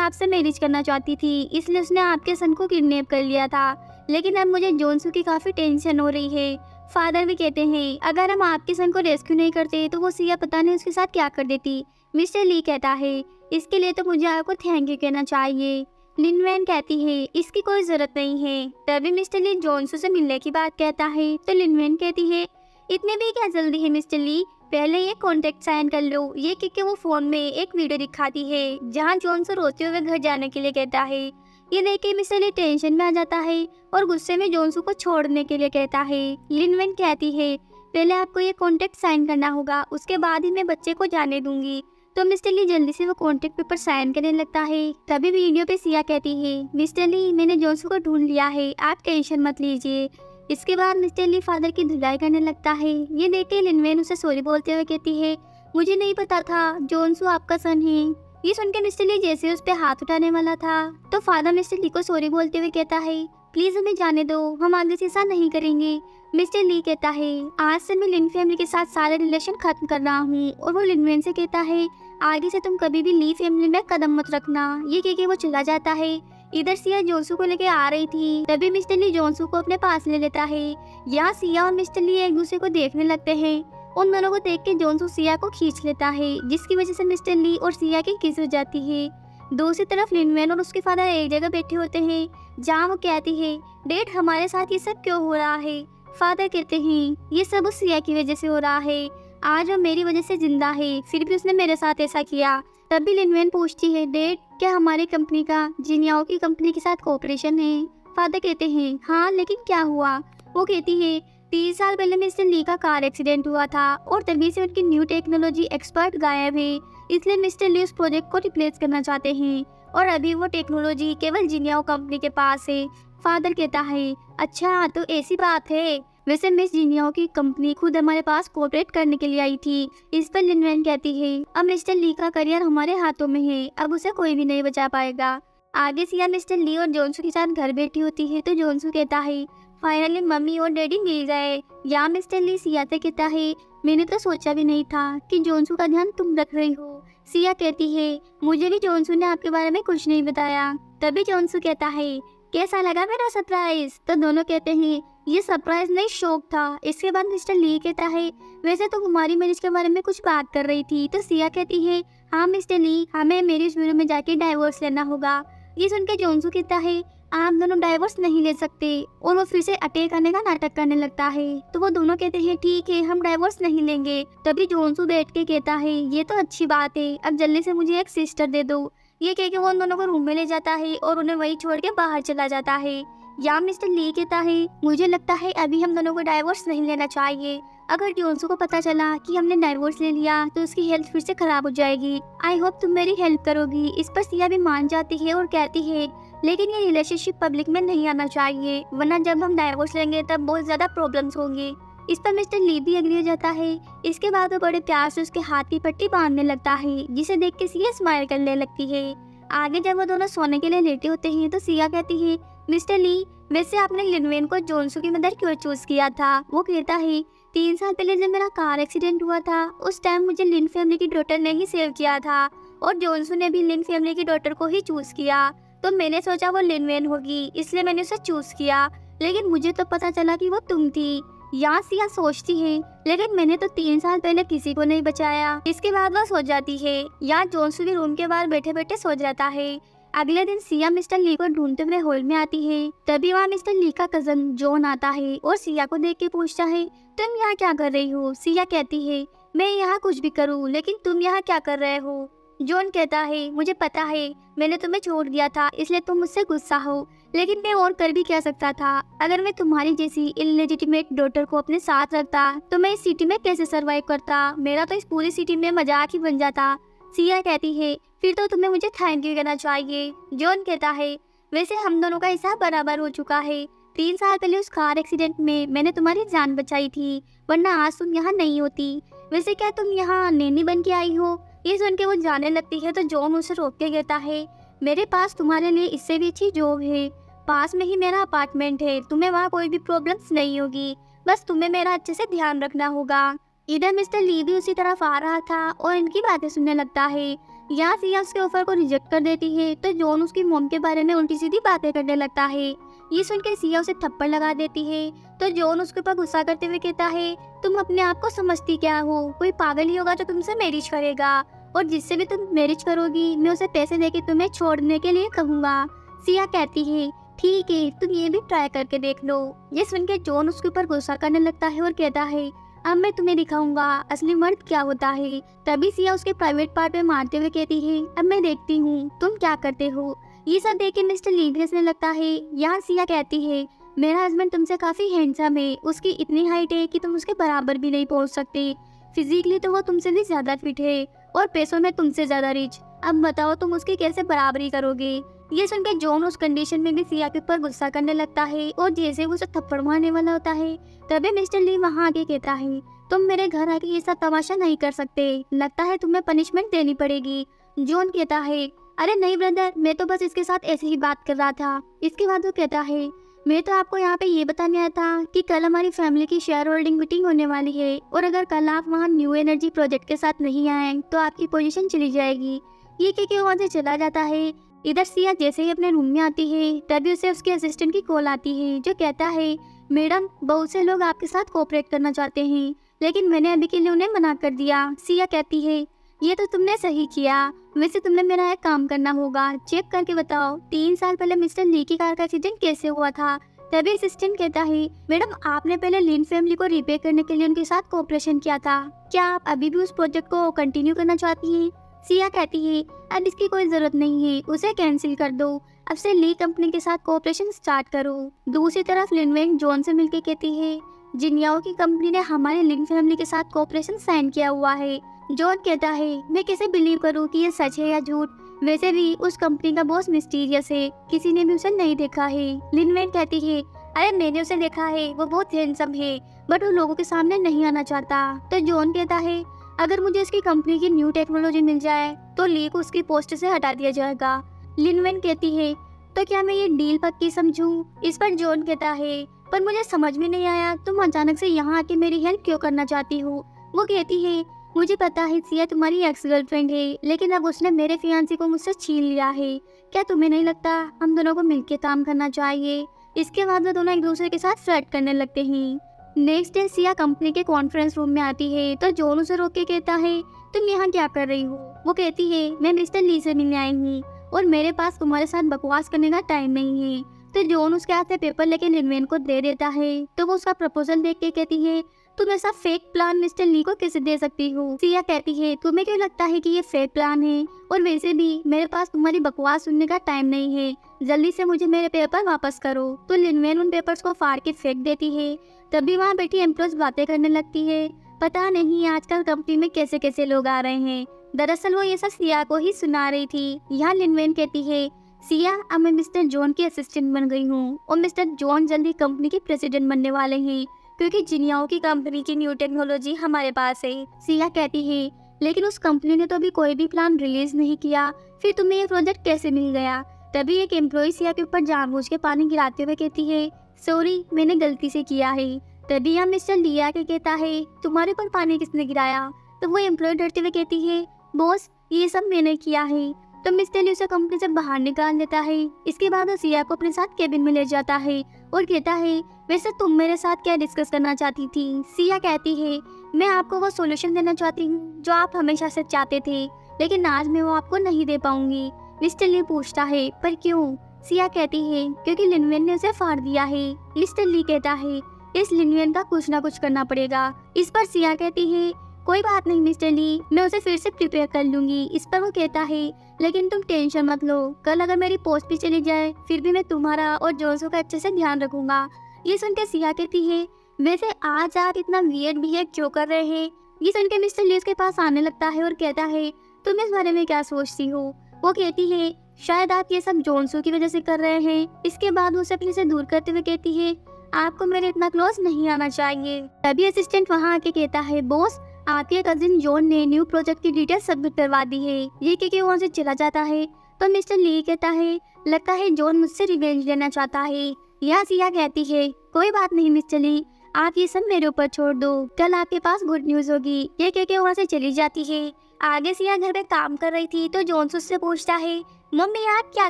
आपसे मैरिज करना चाहती थी, इसलिए उसने आपके सन को किडनैप कर लिया था, लेकिन अब मुझे जोनसू की काफ़ी टेंशन हो रही है। फादर भी कहते हैं, अगर हम आपके सन को रेस्क्यू नहीं करते तो वो सिया पता नहीं उसके साथ क्या कर देती। मिस्टर ली कहता है, इसके लिए तो मुझे आपको थैंक यू कहना चाहिए। लिनवैन कहती है, इसकी कोई ज़रूरत नहीं है। तभी मिस्टर ली जोनसू से मिलने की बात कहता है तो लिनवैन कहती है, इतने भी क्या जल्दी है मिस्टर ली, पहले ये कॉन्टेक्ट साइन कर लो। ये क्योंकि वो फोन में एक वीडियो दिखाती है जहाँ जोनसू रोते हुए घर जाने के लिए कहता है। ये देख के मिस्टर ली टेंशन में आ जाता है और गुस्से में जोनसू को छोड़ने के लिए कहता है। लिनवेन कहती है, पहले आपको ये कॉन्टेक्ट साइन करना होगा, उसके बाद ही मैं बच्चे को जाने दूंगी। तो मिस्टर ली जल्दी से वो कॉन्टेक्ट पेपर साइन करने लगता है। तभी वीडियो पे सिया कहती है, मिस्टर ली मैंने जोनसू को ढूंढ लिया है, आप टेंशन मत लीजिए। इसके बाद मिस्टर ली फादर की धुलाई करने लगता है। ये देख के लिनवेन उसे सॉरी बोलते हुए कहती है, मुझे नहीं पता था जोनसू आपका सन है। ये सुनकर मिस्टर ली जैसे उस पर हाथ उठाने वाला था तो फादर मिस्टर ली को सॉरी बोलते हुए कहता है, प्लीज हमें जाने दो, हम आगे से ऐसा नहीं करेंगे। मिस्टर ली कहता है, आज से मैं लिन फैमिली के साथ सारे रिलेशन खत्म कर रहा हूँ। और वो लिनवेन से कहता है, आगे से तुम कभी भी ली फैमिली में कदम मत रखना। ये कह के वो चला जाता है। इधर सिया जोनसू को लेके आ रही थी, तभी मिस्टर ली जोनसू को अपने पास ले लेता है। यहाँ सिया और मिस्टर ली एक दूसरे को देखने लगते हैं। उन दोनों को देख के जोनसू सिया को खींच लेता है, जिसकी वजह से मिस्टर ली और सिया की किस हो जाती है। दूसरी तरफ लिनवेन और उसके फादर एक जगह बैठे होते हैं, जहाँ वो कहती है, डैड हमारे साथ ये सब क्यों हो रहा है। फादर कहते हैं, ये सब उस सिया की वजह से हो रहा है, आज वो मेरी वजह से जिंदा है, फिर भी उसने मेरे साथ ऐसा किया। तभी लिनवेन पूछती है, डैड क्या हमारी कंपनी का जिनियाओ की कंपनी के साथ कोऑपरेशन है। फादर कहते हैं, हाँ लेकिन क्या हुआ। वो कहती है, 30 साल पहले मिस्टर ली का कार एक्सीडेंट हुआ था और तभी से उनकी न्यू टेक्नोलॉजी एक्सपर्ट गायब है, इसलिए मिस्टर ली उस प्रोजेक्ट को रिप्लेस करना चाहते हैं और अभी वो टेक्नोलॉजी केवल जिनियाओ कंपनी के पास है। फादर कहता है, अच्छा तो ऐसी बात है, वैसे मिस जिनियाओ की कंपनी खुद हमारे पास कोऑपरेट करने के लिए आई थी। इस पर लिनवेन कहती है, अब मिस्टर ली का करियर हमारे हाथों में है, अब उसे कोई भी नहीं बचा पाएगा। आगे सिया मिस्टर ली और जोनसू के साथ घर बैठी होती है तो जोनसू कहता है, फाइनली मम्मी और डैडी मिल गए। यहाँ मिस्टर ली सिया से कहता है, मैंने तो सोचा भी नहीं था कि जोनसू का ध्यान तुम रख रही हो। सिया कहती है, मुझे भी जोनसू ने आपके बारे में कुछ नहीं बताया। तभी जोनसू कहता है, कैसा लगा मेरा सरप्राइज? तो दोनों कहते हैं, ये सरप्राइज नहीं शौक था। इसके बाद मिस्टर ली कहता है, वैसे तो कुमारी मैरिज के बारे में कुछ बात कर रही थी। तो सिया कहती है, हाँ मिस्टर ली, हमें मैरिज ब्यूरो में जाके डाइवोर्स लेना होगा। ये सुन के जोनसू कहता है, आप दोनों डाइवोर्स नहीं ले सकते, और वो फिर से अटैक करने का नाटक करने लगता है। तो वो दोनों कहते हैं, ठीक है, हम डाइवोर्स नहीं लेंगे। तभी जोनसू बैठ के कहता है, ये तो अच्छी बात है, अब जल्दी से मुझे एक सिस्टर दे दो। ये कह के वो उन दोनों को रूम में ले जाता है और उन्हें वही छोड़ के बाहर चला जाता है। या मिस्टर ली कहता है, मुझे लगता है अभी हम दोनों को डाइवोर्स नहीं लेना चाहिए। अगर जोनसू को पता चला कि हमने डाइवोर्स ले लिया तो उसकी हेल्थ फिर से खराब हो जाएगी। आई होप तुम मेरी हेल्प करोगी। इस पर सिया भी मान जाती है और कहती है, लेकिन ये रिलेशनशिप पब्लिक में नहीं आना चाहिए, वरना जब हम डाइवोर्स लेंगे तब बहुत ज्यादा प्रॉब्लम्स होंगे। इस पर मिस्टर ली भी एग्री हो जाता है। इसके बाद वो बड़े प्यार से उसके हाथ की पट्टी बांधने लगता है, जिसे देख के सिया स्माइल करने लगती है। आगे जब वो दोनों सोने के लिए लेटे होते हैं तो सिया कहती है, मिस्टर ली, वैसे आपने लिनवेन को जोनसू की मदर क्यों चूज किया था? वो कहता है, 3 साल पहले जब मेरा कार एक्सीडेंट हुआ था उस टाइम मुझे लिन फैमिली की डॉटर ने ही सेव किया था, और जोनसू ने भी लिन फैमिली की डॉटर को ही चूज किया। तो मैंने सोचा वो लिनवेन होगी, इसलिए मैंने उसे चूज किया, लेकिन मुझे तो पता चला कि वो तुम थी। यहाँ सिया सोचती है, लेकिन मैंने तो 3 साल पहले किसी को नहीं बचाया। इसके बाद वह सो जाती है। यहाँ जोनसू भी रूम के बाहर बैठे बैठे सो जाता है। अगले दिन सिया मिस्टर ली को ढूंढते हुए हॉल में आती है। तभी वहाँ मिस्टर ली का कजन जॉन आता है और सिया को देख के पूछता है, तुम यहाँ क्या कर रही हो? सिया कहती है, मैं यहाँ कुछ भी करूँ, लेकिन तुम यहाँ क्या कर रहे हो? जॉन कहता है, मुझे पता है मैंने तुम्हें छोड़ दिया था, इसलिए तुम मुझसे गुस्सा हो, लेकिन मैं और कर भी क्या सकता था? अगर मैं तुम्हारी जैसी इलेजिटिमेट डॉटर को अपने साथ रखता तो मैं इस सिटी में कैसे सरवाइव करता? मेरा तो इस पूरी सिटी में मजाक ही बन जाता। सिया कहती है, फिर तो तुम्हें मुझे थैंक यू कहना चाहिए। जॉन कहता है, वैसे हम दोनों का हिसाब बराबर हो चुका है। 3 साल पहले उस कार एक्सीडेंट में मैंने तुम्हारी जान बचाई थी, वरना आज तुम यहाँ नहीं होती। वैसे क्या तुम यहाँ नैनी बन के आई हो? ये सुन के वो जाने लगती है तो जॉन उसे रोक के कहता है, मेरे पास तुम्हारे लिए इससे भी अच्छी जॉब है, पास में ही मेरा अपार्टमेंट है, तुम्हें वहाँ कोई भी प्रॉब्लम्स नहीं होगी, बस तुम्हें मेरा अच्छे से ध्यान रखना होगा। इधर मिस्टर ली भी उसी तरफ आ रहा था और इनकी बातें सुनने लगता है। यहाँ सिया उसके ऑफर को रिजेक्ट कर देती है तो जॉन उसकी मॉम के बारे में उल्टी सीधी बातें करने लगता है। ये सुनकर सिया उसे थप्पड़ लगा देती है तो जॉन उसके ऊपर गुस्सा करते हुए कहता है, तुम अपने आप को समझती क्या हो? कोई पागल ही होगा जो तुमसे मैरिज करेगा, और जिससे भी तुम मैरिज करोगी मैं उसे पैसे देके तुम्हें छोड़ने के लिए कहूँगा। सिया कहती है, ठीक है, तुम ये भी ट्राई करके देख लो। ये सुनकर जॉन उसके ऊपर गुस्सा करने लगता है और कहता है, अब मैं तुम्हें दिखाऊंगा असली मर्द क्या होता है। तभी सिया उसके प्राइवेट पार्ट में मारते हुए कहती है, अब मैं देखती हूँ तुम क्या करते हो। ये सब देख के मिस्टर ली हंसने लगता है। यहाँ सिया कहती है, मेरा हस्बैंड तुमसे काफी हैंडसम है, उसकी इतनी हाइट है कि तुम उसके बराबर भी नहीं पहुँच सकते, फिजिकली तो वो तुमसे भी ज्यादा फिट है और पैसों में तुमसे ज्यादा रिच। अब बताओ तुम उसकी कैसे बराबरी करोगे? ये सुनकर जॉन उस कंडीशन में भी सिया के ऊपर गुस्सा करने लगता है और जैसे वो उसे थप्पड़ मारने वाला होता है तभी मिस्टर ली वहाँ आके कहता है, तुम मेरे घर आके ये सब तमाशा नहीं कर सकते, लगता है तुम्हें पनिशमेंट देनी पड़ेगी। जॉन कहता है, अरे नहीं ब्रदर, मैं तो बस इसके साथ ऐसे ही बात कर रहा था। इसके बाद वो कहता है, मैं तो आपको यहाँ पे ये बताने आया था कि कल हमारी फैमिली की शेयर होल्डिंग मीटिंग होने वाली है, और अगर कल आप वहाँ न्यू एनर्जी प्रोजेक्ट के साथ नहीं आए तो आपकी पोजीशन चली जाएगी। ये कह वहाँ से चला जाता है। इधर सिया जैसे ही अपने रूम में आती है तभी उसे उसके असिस्टेंट की कॉल आती है जो कहता है, मैडम बहुत से लोग आपके साथ कोऑपरेट करना चाहते हैं, लेकिन मैंने अभी के लिए उन्हें मना कर दिया। सिया कहती है, ये तो तुमने सही किया, वैसे तुम्हें मेरा एक काम करना होगा, चेक करके बताओ 3 साल पहले मिस्टर ली की कार का एक्सीडेंट कैसे हुआ था। तभी असिस्टेंट कहता है, मैडम आपने पहले लिन फैमिली को रिपेयर करने के लिए उनके साथ कोऑपरेशन किया था, क्या आप अभी भी उस प्रोजेक्ट को कंटिन्यू करना चाहती हैं? सिया कहती है, अब इसकी कोई जरूरत नहीं है, उसे कैंसिल कर दो, अब से ली कंपनी के साथ कोऑपरेशन स्टार्ट करो। दूसरी तरफ लिनवेंग जॉन से मिलकर कहती है, जिनियाओ की कंपनी ने हमारे लिन फैमिली के साथ कोऑपरेशन साइन किया हुआ है। जॉन कहता है, मैं कैसे बिलीव करूं कि ये सच है या झूठ? वैसे भी उस कंपनी का बॉस मिस्टीरियस है, किसी ने भी उसे नहीं देखा है। लिनवेंग कहती है, अरे मैंने उसे देखा है, वो बहुत हैंडसम है, बट वो लोगों के सामने नहीं आना चाहता। तो जॉन कहता है, अगर मुझे उसकी कंपनी की न्यू टेक्नोलॉजी मिल जाए तो ली को उसकी पोस्ट से हटा दिया जाएगा। लिनवेन कहती है, तो क्या मैं ये डील पक्की समझूं? इस पर जॉन कहता है, पर मुझे समझ में नहीं आया तुम अचानक से यहाँ आके मेरी हेल्प क्यों करना चाहती हो। वो कहती है मुझे पता है सिया तुम्हारी एक्स गर्लफ्रेंड है, लेकिन अब उसने मेरे फियांसी को मुझसे छीन लिया है। क्या तुम्हें नहीं लगता हम दोनों को मिलकर काम करना चाहिए। इसके बाद वो दोनों एक दूसरे के साथ फ्लर्ट करने लगते हैं। नेक्स्ट डे सिया कंपनी के कॉन्फ्रेंस रूम में आती है तो जॉन उसे रोक के कहता है तुम यहाँ क्या कर रही हो। वो कहती है मैं मिस्टर ली से मिलने आई हूँ और मेरे पास तुम्हारे साथ बकवास करने का टाइम नहीं है। तो जॉन उसके हाथ से पेपर लेके लिनवेन को दे देता है तो वो उसका प्रपोजल देख के कहती है तुम ऐसा फेक प्लान मिस्टर ली को कैसे दे सकती हो। सिया कहती है तुम्हें क्यों लगता है कि ये फेक प्लान है, और वैसे भी मेरे पास तुम्हारी बकवास सुनने का टाइम नहीं है, जल्दी से मुझे मेरे पेपर वापस करो। तो लिनवेन उन पेपर्स को फाड़ के फेंक देती है। तभी वहाँ बैठी एम्प्लॉयज बातें करने लगती है। पता नहीं आजकल कंपनी में कैसे कैसे लोग आ रहे हैं। दरअसल वो ये सब सिया को ही सुना रही थी। यहाँ लिनवेन कहती है सिया अब मैं मिस्टर जॉन की असिस्टेंट बन गई हूँ और मिस्टर जॉन जल्दी कंपनी के प्रेसिडेंट बनने वाले हैं, क्योंकि जिनियाओं की कंपनी की न्यू टेक्नोलॉजी हमारे पास है। सिया कहती है लेकिन उस कंपनी ने तो अभी कोई भी प्लान रिलीज नहीं किया, फिर तुम्हें ये प्रोजेक्ट कैसे मिल गया। तभी एक एम्प्लॉय सिया के ऊपर जानबूझ के पानी गिराते हुए कहती है सॉरी मैंने गलती से किया है। तभी यहाँ मिस्टर लिया के कहता है तुम्हारे ऊपर पानी किसने गिराया। तो वो एम्प्लॉय डरते हुए कहती है बॉस ये सब मैंने किया है। तो मिस्टर ली उसे कंपनी से बाहर निकाल देता है। इसके बाद वो सिया को अपने साथ केबिन में ले जाता है और कहता है वैसे तुम मेरे साथ क्या डिस्कस करना चाहती थी। सिया कहती है मैं आपको वो सॉल्यूशन देना चाहती हूँ जो आप हमेशा से चाहते थे, लेकिन आज मैं वो आपको नहीं दे पाऊंगी। मिस्टर ली पूछता है पर क्यों। सिया कहती है क्योंकि लिनवेन ने उसे फाड़ दिया है। मिस्टर ली कहता है इस लिनवेन का कुछ ना कुछ करना पड़ेगा। इस पर सिया कहती है कोई बात नहीं मिस्टर ली, मैं उसे फिर से प्रिपेयर कर लूंगी। इस पर वो कहता है लेकिन तुम टेंशन मत लो, कल अगर मेरी पोस्ट भी चली जाए फिर भी मैं तुम्हारा और जोसो का अच्छे से ध्यान रखूंगा। ये सुन के सिया कहती है वैसे आज आप इतना वियर्ड बिहेव क्यों कर रहे हैं। ये सुन के मिस्टर ली उसके पास आने लगता है और कहता है तुम इस बारे में क्या सोचती हो। वो कहती है शायद आप ये सब जोनसो की वजह से कर रहे हैं। इसके बाद उसे अपने से दूर करते हुए कहती है आपको मेरे इतना क्लोज नहीं आना चाहिए। तभी असिस्टेंट वहाँ आके कहता है बॉस आपके कजिन जॉन ने न्यू प्रोजेक्ट की डिटेल सबमिट करवा दी है। ये क्योंकि वहाँ से चला जाता है तो मिस्टर ली कहता है लगता है जॉन मुझसे रिवेंज लेना चाहता है। यह सिया कहती है कोई बात नहीं मिस्टर ली, आप ये सब मेरे ऊपर छोड़ दो, कल आपके पास गुड न्यूज होगी। ये क्योंकि वहाँ से चली जाती है। आगे सिया घर पे काम कर रही थी तो जॉन उससे पूछता है मम्मी आप क्या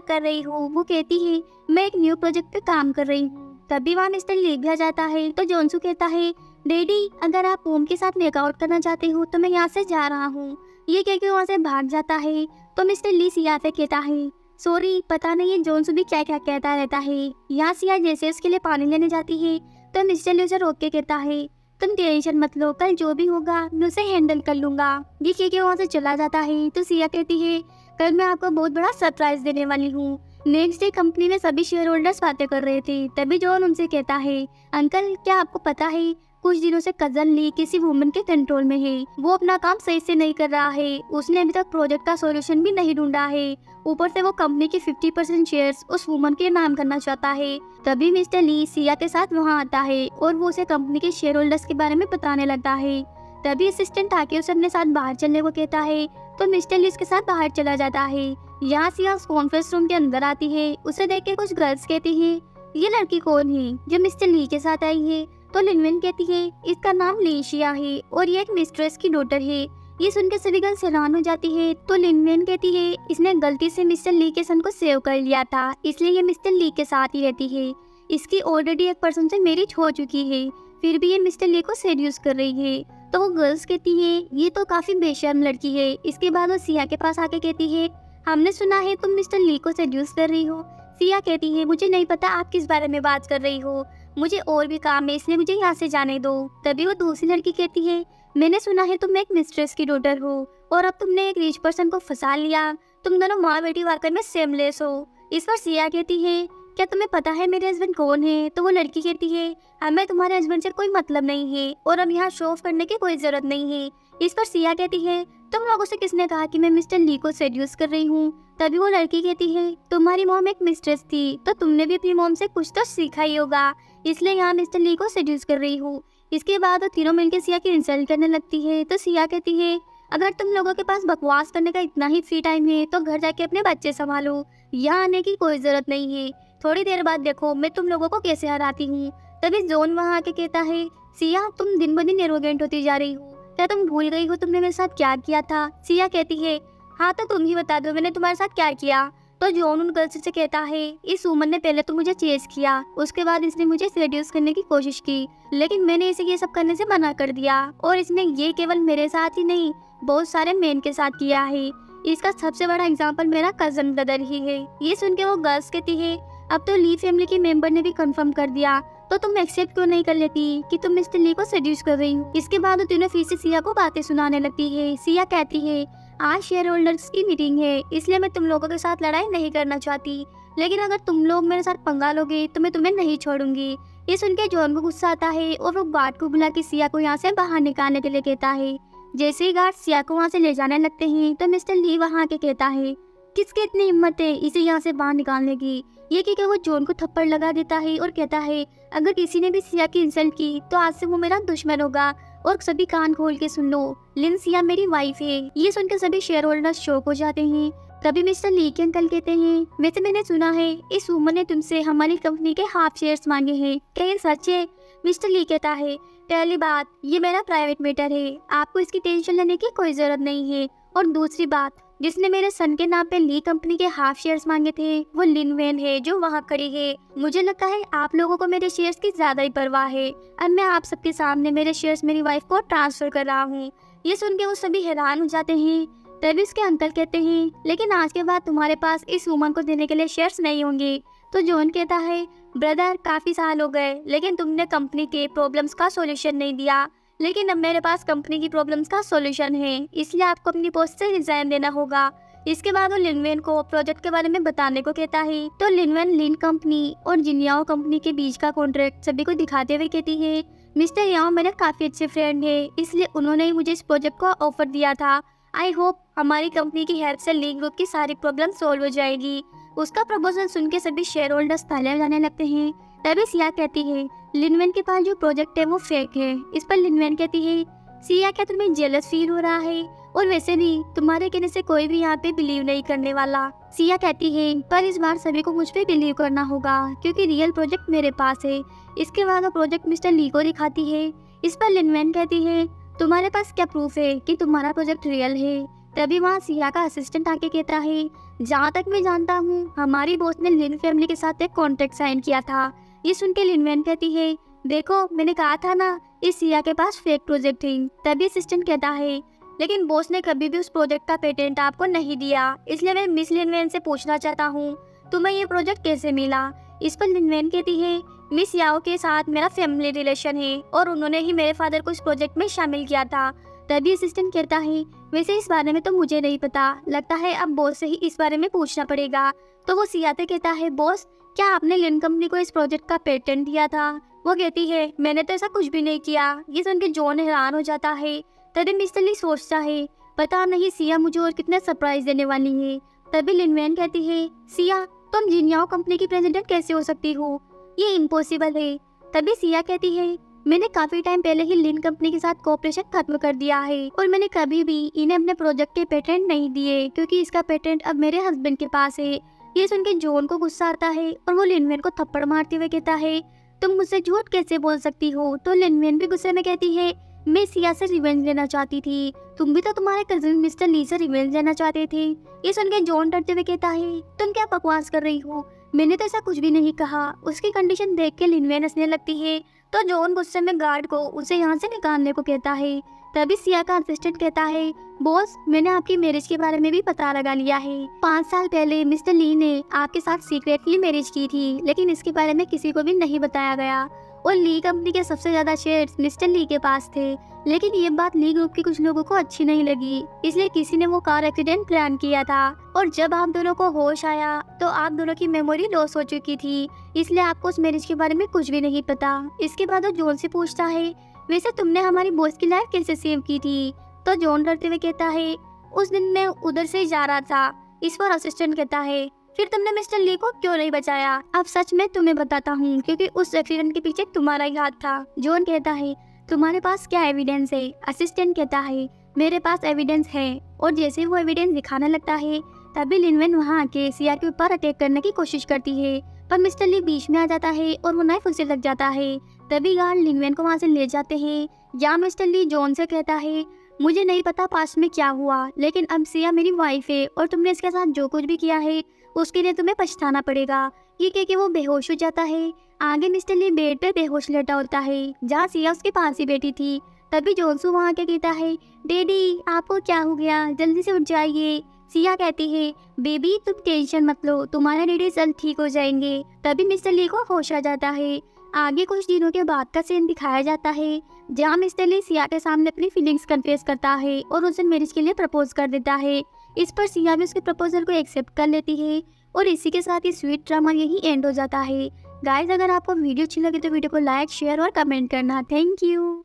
कर रही हो। वो कहती है मैं एक न्यू प्रोजेक्ट पे काम कर रही हूँ। तभी वहाँ मिस्टर ली भी आ जाता है तो जोनसू कहता है डैडी अगर आप ओम के साथ मेकआउट करना चाहते हो तो मैं यहाँ से जा रहा हूँ। ये कहकर वहाँ से भाग जाता है तो मिस्टर ली सिया से कहता है सॉरी पता नहीं ये जोनसू भी क्या क्या कहता रहता है। यहाँ सिया जैसे उसके लिए पानी लेने जाती है तो मिस्टर ली उसे रोक के कहता है तुम टेंशन मत लो, कल जो भी होगा मैं उसे हैंडल कर लूंगा। ये कहकर वहाँ से चला जाता है तो सिया कहती है कल मैं आपको बहुत बड़ा सरप्राइज देने वाली हूँ। नेक्स्ट डे कंपनी में सभी शेयर होल्डर्स बातें कर रहे थे। तभी जॉन उनसे कहता है अंकल क्या आपको पता है कुछ दिनों से कजन ली किसी वुमन के कंट्रोल में है। वो अपना काम सही से नहीं कर रहा है, उसने अभी तक प्रोजेक्ट का सॉल्यूशन भी नहीं ढूंढा है, ऊपर से वो कंपनी के 50% शेयर्स उस वुमन के नाम करना चाहता है। तभी मिस्टर ली सिया के साथ वहाँ आता है और वो उसे कंपनी के शेयर होल्डर्स के बारे में बताने लगता है। तभी असिस्टेंट आके उसे अपने साथ बाहर चलने को कहता है तो मिस्टर ली उसके साथ बाहर चला जाता है। यहाँ सिया उस कॉन्फ्रेंस रूम के अंदर आती है। उसे देख के कुछ गर्ल्स कहती है ये लड़की कौन है जो मिस्टर ली के साथ आई है। तो लिनवेन कहती है इसका नाम लेशिया है और ये एक मिस्ट्रेस की डॉटर है। ये सुनकर सभी गर्ल्स हैरान हो जाती है। तो लिनवेन कहती है इसने गलती से मिस्टर ली के सन को सेव कर लिया था, इसलिए ये मिस्टर ली के साथ ही रहती है। इसकी ऑलरेडी एक पर्सन से मैरिज हो चुकी है, फिर भी ये मिस्टर ली को सेड्यूस कर रही है। तो वो गर्ल्स कहती है ये तो काफी बेशर्म लड़की है। इसके बाद वो सिया के पास आके कहती है हमने सुना है तुम मिस्टर ली को सेड्यूस कर रही हो। सिया कहती है मुझे नहीं पता आप किस बारे में बात कर रही हो, मुझे और भी काम है इसलिए मुझे यहाँ से जाने दो। तभी वो दूसरी लड़की कहती है मैंने सुना है तुम एक मिस्ट्रेस की डॉटर हो और अब तुमने एक रिच पर्सन को फंसा लिया, तुम दोनों माँ बेटी वाकई में सेमलेस हो। इस पर सिया कहती है क्या तुम्हें पता है मेरे हस्बैंड कौन है। तो वो लड़की कहती है हमें तुम्हारे हस्बैंड से कोई मतलब नहीं है और अब यहाँ शो ऑफ करने की कोई जरूरत नहीं है। इस पर सिया कहती है तुम लोगों से किसने कहा कि मैं मिस्टर ली को सेड्यूस कर रही हूँ। तभी वो लड़की कहती है तुम्हारी मॉम एक मिस्ट्रेस थी तो तुमने भी अपनी मॉम से कुछ तो सीखा ही होगा, इसलिए यहाँ मिस्टर ली को सेड्यूस कर रही हूँ। इसके बाद वो तीनों मिलकर सिया की इंसल्ट करने लगती है। तो सिया कहती है अगर तुम लोगों के पास बकवास करने का इतना ही फ्री टाइम है तो घर जाके अपने बच्चे संभालो, यहाँ आने की कोई जरूरत नहीं है। थोड़ी देर बाद देखो मैं तुम लोगों को कैसे हराती हूँ। तभी जॉन वहाँ आके कहता है, सिया तुम दिन ब दिन एरोगेंट होती जा रही हो, क्या तुम भूल गई हो तुमने मेरे साथ क्या किया था? सिया कहती है, हाँ तो तुम ही बता दो मैंने तुम्हारे साथ क्या किया। तो जॉन उन गर्ल्स से कहता है, इस वुमन ने पहले तो मुझे चेस किया, उसके बाद इसने मुझे सेड्यूस करने की कोशिश की, लेकिन मैंने इसे ये सब करने से मना कर दिया। और इसने ये केवल मेरे साथ ही नहीं बहुत सारे मेन के साथ किया है। इसका सबसे बड़ा एग्जाम्पल मेरा कजन ब्रदर ही है। ये सुन के वो गर्ल्स कहती है, अब तो ली फैमिली के मेंबर ने भी कंफर्म कर दिया, तो तुम एक्सेप्ट क्यों नहीं कर लेती कि तुम मिस्टर ली को सेड्यूस कर रही हो। इसके बाद वो तीनों फिर से सिया को बातें सुनाने लगती है। सिया कहती है, आज शेयर होल्डर्स की मीटिंग है, इसलिए मैं तुम लोगों के साथ लड़ाई नहीं करना चाहती, लेकिन अगर तुम लोग मेरे साथ पंगा लोगे तो मैं तुम्हें नहीं छोड़ूंगी। ये सुन के जॉन को गुस्सा आता है और वो गार्ड को बुला के सिया को यहाँ से बाहर निकालने के लिए कहता है। जैसे ही गार्ड सिया को वहाँ से ले जाने लगते हैं तो मिस्टर ली वहाँ आके कहता है, किसकी इतनी हिम्मत है इसे यहाँ से बाहर निकालने की। ये कि वो जॉन को थप्पड़ लगा देता है और कहता है, अगर किसी ने भी सिया की इंसल्ट की तो आज से वो मेरा दुश्मन होगा। और सभी कान खोल के सुन लो, लिन सिया मेरी वाइफ है। ये सुनकर सभी शेयर होल्डर्स शॉक हो जाते हैं। तभी मिस्टर ली के अंकल कहते हैं, वैसे मैंने सुना है इस वुमन ने तुमसे हमारी कंपनी के हाफ शेयर्स मांगे हैं, क्या ये सच है? मिस्टर ली कहता है, पहली बात ये मेरा प्राइवेट मैटर है, आपको इसकी टेंशन लेने की कोई जरूरत नहीं है। और दूसरी बात, जिसने मेरे सन के नाम पे ली कंपनी के हाफ शेयर्स मांगे थे वो लिन वैन है जो वहाँ खड़ी है। मुझे लगता है आप लोगों को मेरे शेयर्स की ज्यादा ही परवाह है। अब मैं आप सबके सामने मेरे शेयर्स मेरी वाइफ को ट्रांसफर कर रहा हूँ। ये सुन के वो सभी हैरान हो जाते हैं। तभी उसके अंकल कहते हैं, लेकिन आज के बाद तुम्हारे पास इस वुमन को देने के लिए शेयर्स नहीं होंगे। तो जॉन कहता है, ब्रदर काफी साल हो गए लेकिन तुमने कंपनी के प्रॉब्लम्स का सॉल्यूशन नहीं दिया, लेकिन अब मेरे पास कंपनी की प्रॉब्लम्स का सॉल्यूशन है, इसलिए आपको अपनी पोस्ट से रिजाइन देना होगा। इसके बाद वो लिनवेन को प्रोजेक्ट के बारे में बताने को कहता है। तो लिनवेन लिन कंपनी और जिनयाओ कंपनी के बीच का कॉन्ट्रैक्ट सभी को दिखाते हुए कहती है, मिस्टर याओ मेरे काफी अच्छे फ्रेंड है, इसलिए उन्होंने ही मुझे इस प्रोजेक्ट को ऑफर दिया था। आई होप हमारी कंपनी की हेल्प से ली ग्रुप की सारी प्रॉब्लम सॉल्व हो जाएगी। उसका प्रपोजल सुन के सभी शेयर होल्डर्स तालियां बजाने लगते हैं। तभी सिया कहती है, लिनवेन के पास जो प्रोजेक्ट है वो फेक है। इस पर लिनवेन कहती है, सिया क्या तुम्हें जेलस फील हो रहा है? और वैसे भी तुम्हारे कहने से कोई भी यहाँ पे बिलीव नहीं करने वाला। सिया कहती है, पर इस बार सभी को मुझ पे बिलीव करना होगा क्योंकि रियल प्रोजेक्ट मेरे पास है। इसके बाद वो प्रोजेक्ट मिस्टर ली को दिखाती है। इस पर लिनवेन कहती है, तुम्हारे पास क्या प्रूफ है कि तुम्हारा प्रोजेक्ट रियल है? तभी वहाँ सिया का असिस्टेंट आके कहता है, जहाँ तक मैं जानता हूँ हमारी बॉस ने लिन फैमिली के साथ एक कॉन्ट्रैक्ट साइन किया था। ये सुन के लिनवेन कहती है, देखो मैंने कहा था ना इस सिया के पास फेक प्रोजेक्ट है। तभी असिस्टेंट कहता है, लेकिन बॉस ने कभी भी उस प्रोजेक्ट का पेटेंट आपको नहीं दिया, इसलिए मैं मिस लिनवेन से पूछना चाहता हूँ तुम्हें ये प्रोजेक्ट कैसे मिला? इस पर लिनवेन कहती है, मिस याओ के साथ मेरा फैमिली रिलेशन है और उन्होंने ही मेरे फादर को इस प्रोजेक्ट में शामिल किया था। तभी असिस्टेंट कहता है, वैसे इस बारे में तो मुझे नहीं पता, लगता है अब बॉस से ही इस बारे में पूछना पड़ेगा। तो वो सिया से कहता है, बॉस क्या आपने लिन कंपनी को इस प्रोजेक्ट का पेटेंट दिया था? वो कहती है, मैंने तो ऐसा कुछ भी नहीं किया। ये सुन के जॉन हैरान हो जाता है। तभी मिस्टर ली सोचता है, पता नहीं सिया मुझे और कितने सरप्राइज देने वाली है। तभी लिनवेन कहती है, सिया तुम जिनयाओ कंपनी की प्रेसिडेंट कैसे हो सकती हो? ये इम्पॉसिबल है। तभी सिया कहती है, मैंने काफी टाइम पहले ही लिन कंपनी के साथ कोऑपरेशन खत्म कर दिया है और मैंने कभी भी इन्हें अपने प्रोजेक्ट के पेटेंट नहीं दिए क्योंकि इसका पेटेंट अब मेरे हस्बैंड के पास है। ये सुन के जॉन को गुस्सा आता है और वो लिनवेन को थप्पड़ मारते हुए कहता है, तुम मुझसे झूठ कैसे बोल सकती हो? तो लिनवेन भी गुस्से में कहती है, मैं सिया से रिवेंज लेना चाहती थी, तुम भी तो तुम्हारे कजिन मिस्टर ली से रिवेंज लेना चाहते थे। ये सुन के जॉन डरते हुए कहता है, तुम क्या बकवास कर रही हो? मैंने तो ऐसा कुछ भी नहीं कहा। उसकी कंडीशन देख के लिनवेन हंसने लगती है। तो जॉन गुस्से में गार्ड को उसे यहाँ से निकालने को कहता है। तभी सिया का असिस्टेंट कहता है, बॉस मैंने आपकी मैरिज के बारे में भी पता लगा लिया है। 5 साल पहले मिस्टर ली ने आपके साथ सीक्रेटली मैरिज की थी, लेकिन इसके बारे में किसी को भी नहीं बताया गया और ली कंपनी के सबसे ज्यादा शेयर्स मिस्टर ली के पास थे। लेकिन ये बात ली ग्रुप के कुछ लोगों को अच्छी नहीं लगी, इसलिए किसी ने वो कार एक्सीडेंट प्लान किया था और जब आप दोनों को होश आया तो आप दोनों की मेमोरी लॉस हो चुकी थी, इसलिए आपको उस मैरिज के बारे में कुछ भी नहीं पता। इसके बाद वो जॉन से पूछता है, वैसे तुमने हमारी बॉस की लाइफ कैसे सेव की थी? तो जॉन डरते हुए कहता है, उस दिन मैं उधर से जा रहा था। इस पर असिस्टेंट कहता है, फिर तुमने मिस्टर ली को क्यों नहीं बचाया? अब सच में तुम्हें बताता हूँ क्योंकि उस एक्सीडेंट के पीछे तुम्हारा ही हाथ था। जॉन कहता है, तुम्हारे पास क्या एविडेंस है? असिस्टेंट कहता है, मेरे पास एविडेंस है। और जैसे वो एविडेंस दिखाने लगता है तभी लिनवेन वहाँ आके सिया के ऊपर अटैक करने की कोशिश करती है, पर मिस्टर ली बीच में आ जाता है और वो नाइफ उसे लग जाता है। तभी गार्ड लिंगवेन को वहाँ से ले जाते हैं। जहाँ मिस्टर ली जॉन से कहता है, मुझे नहीं पता पास्ट में क्या हुआ, लेकिन अब सिया मेरी वाइफ है और तुमने इसके साथ जो कुछ भी किया है उसके लिए तुम्हें पछताना पड़ेगा। ये कह के वो बेहोश हो जाता है। आगे मिस्टर ली बेड पे बेहोश लेटा होता है, जहाँ सिया उसके पास ही बैठी थी। तभी जोनसू वहाँ के कहता है, डैडी आपको क्या हो गया, जल्दी से उठ जाइए। सिया कहती है, बेबी तुम टेंशन मत लो, तुम्हारे डैडी जल्द ठीक हो जाएंगे। तभी मिस्टर ली को होश आ जाता है। आगे कुछ दिनों के बाद का सीन दिखाया जाता है, जहाँ मिस्टर ली सिया के सामने अपनी फीलिंग्स कन्फेस करता है और उसे मैरिज के लिए प्रपोज कर देता है। इस पर सिया भी उसके प्रपोजल को एक्सेप्ट कर लेती है और इसी के साथ ही स्वीट ड्रामा यही एंड हो जाता है। गाइस, अगर आपको वीडियो अच्छी लगे तो वीडियो को लाइक, शेयर और कमेंट करना। Thank you.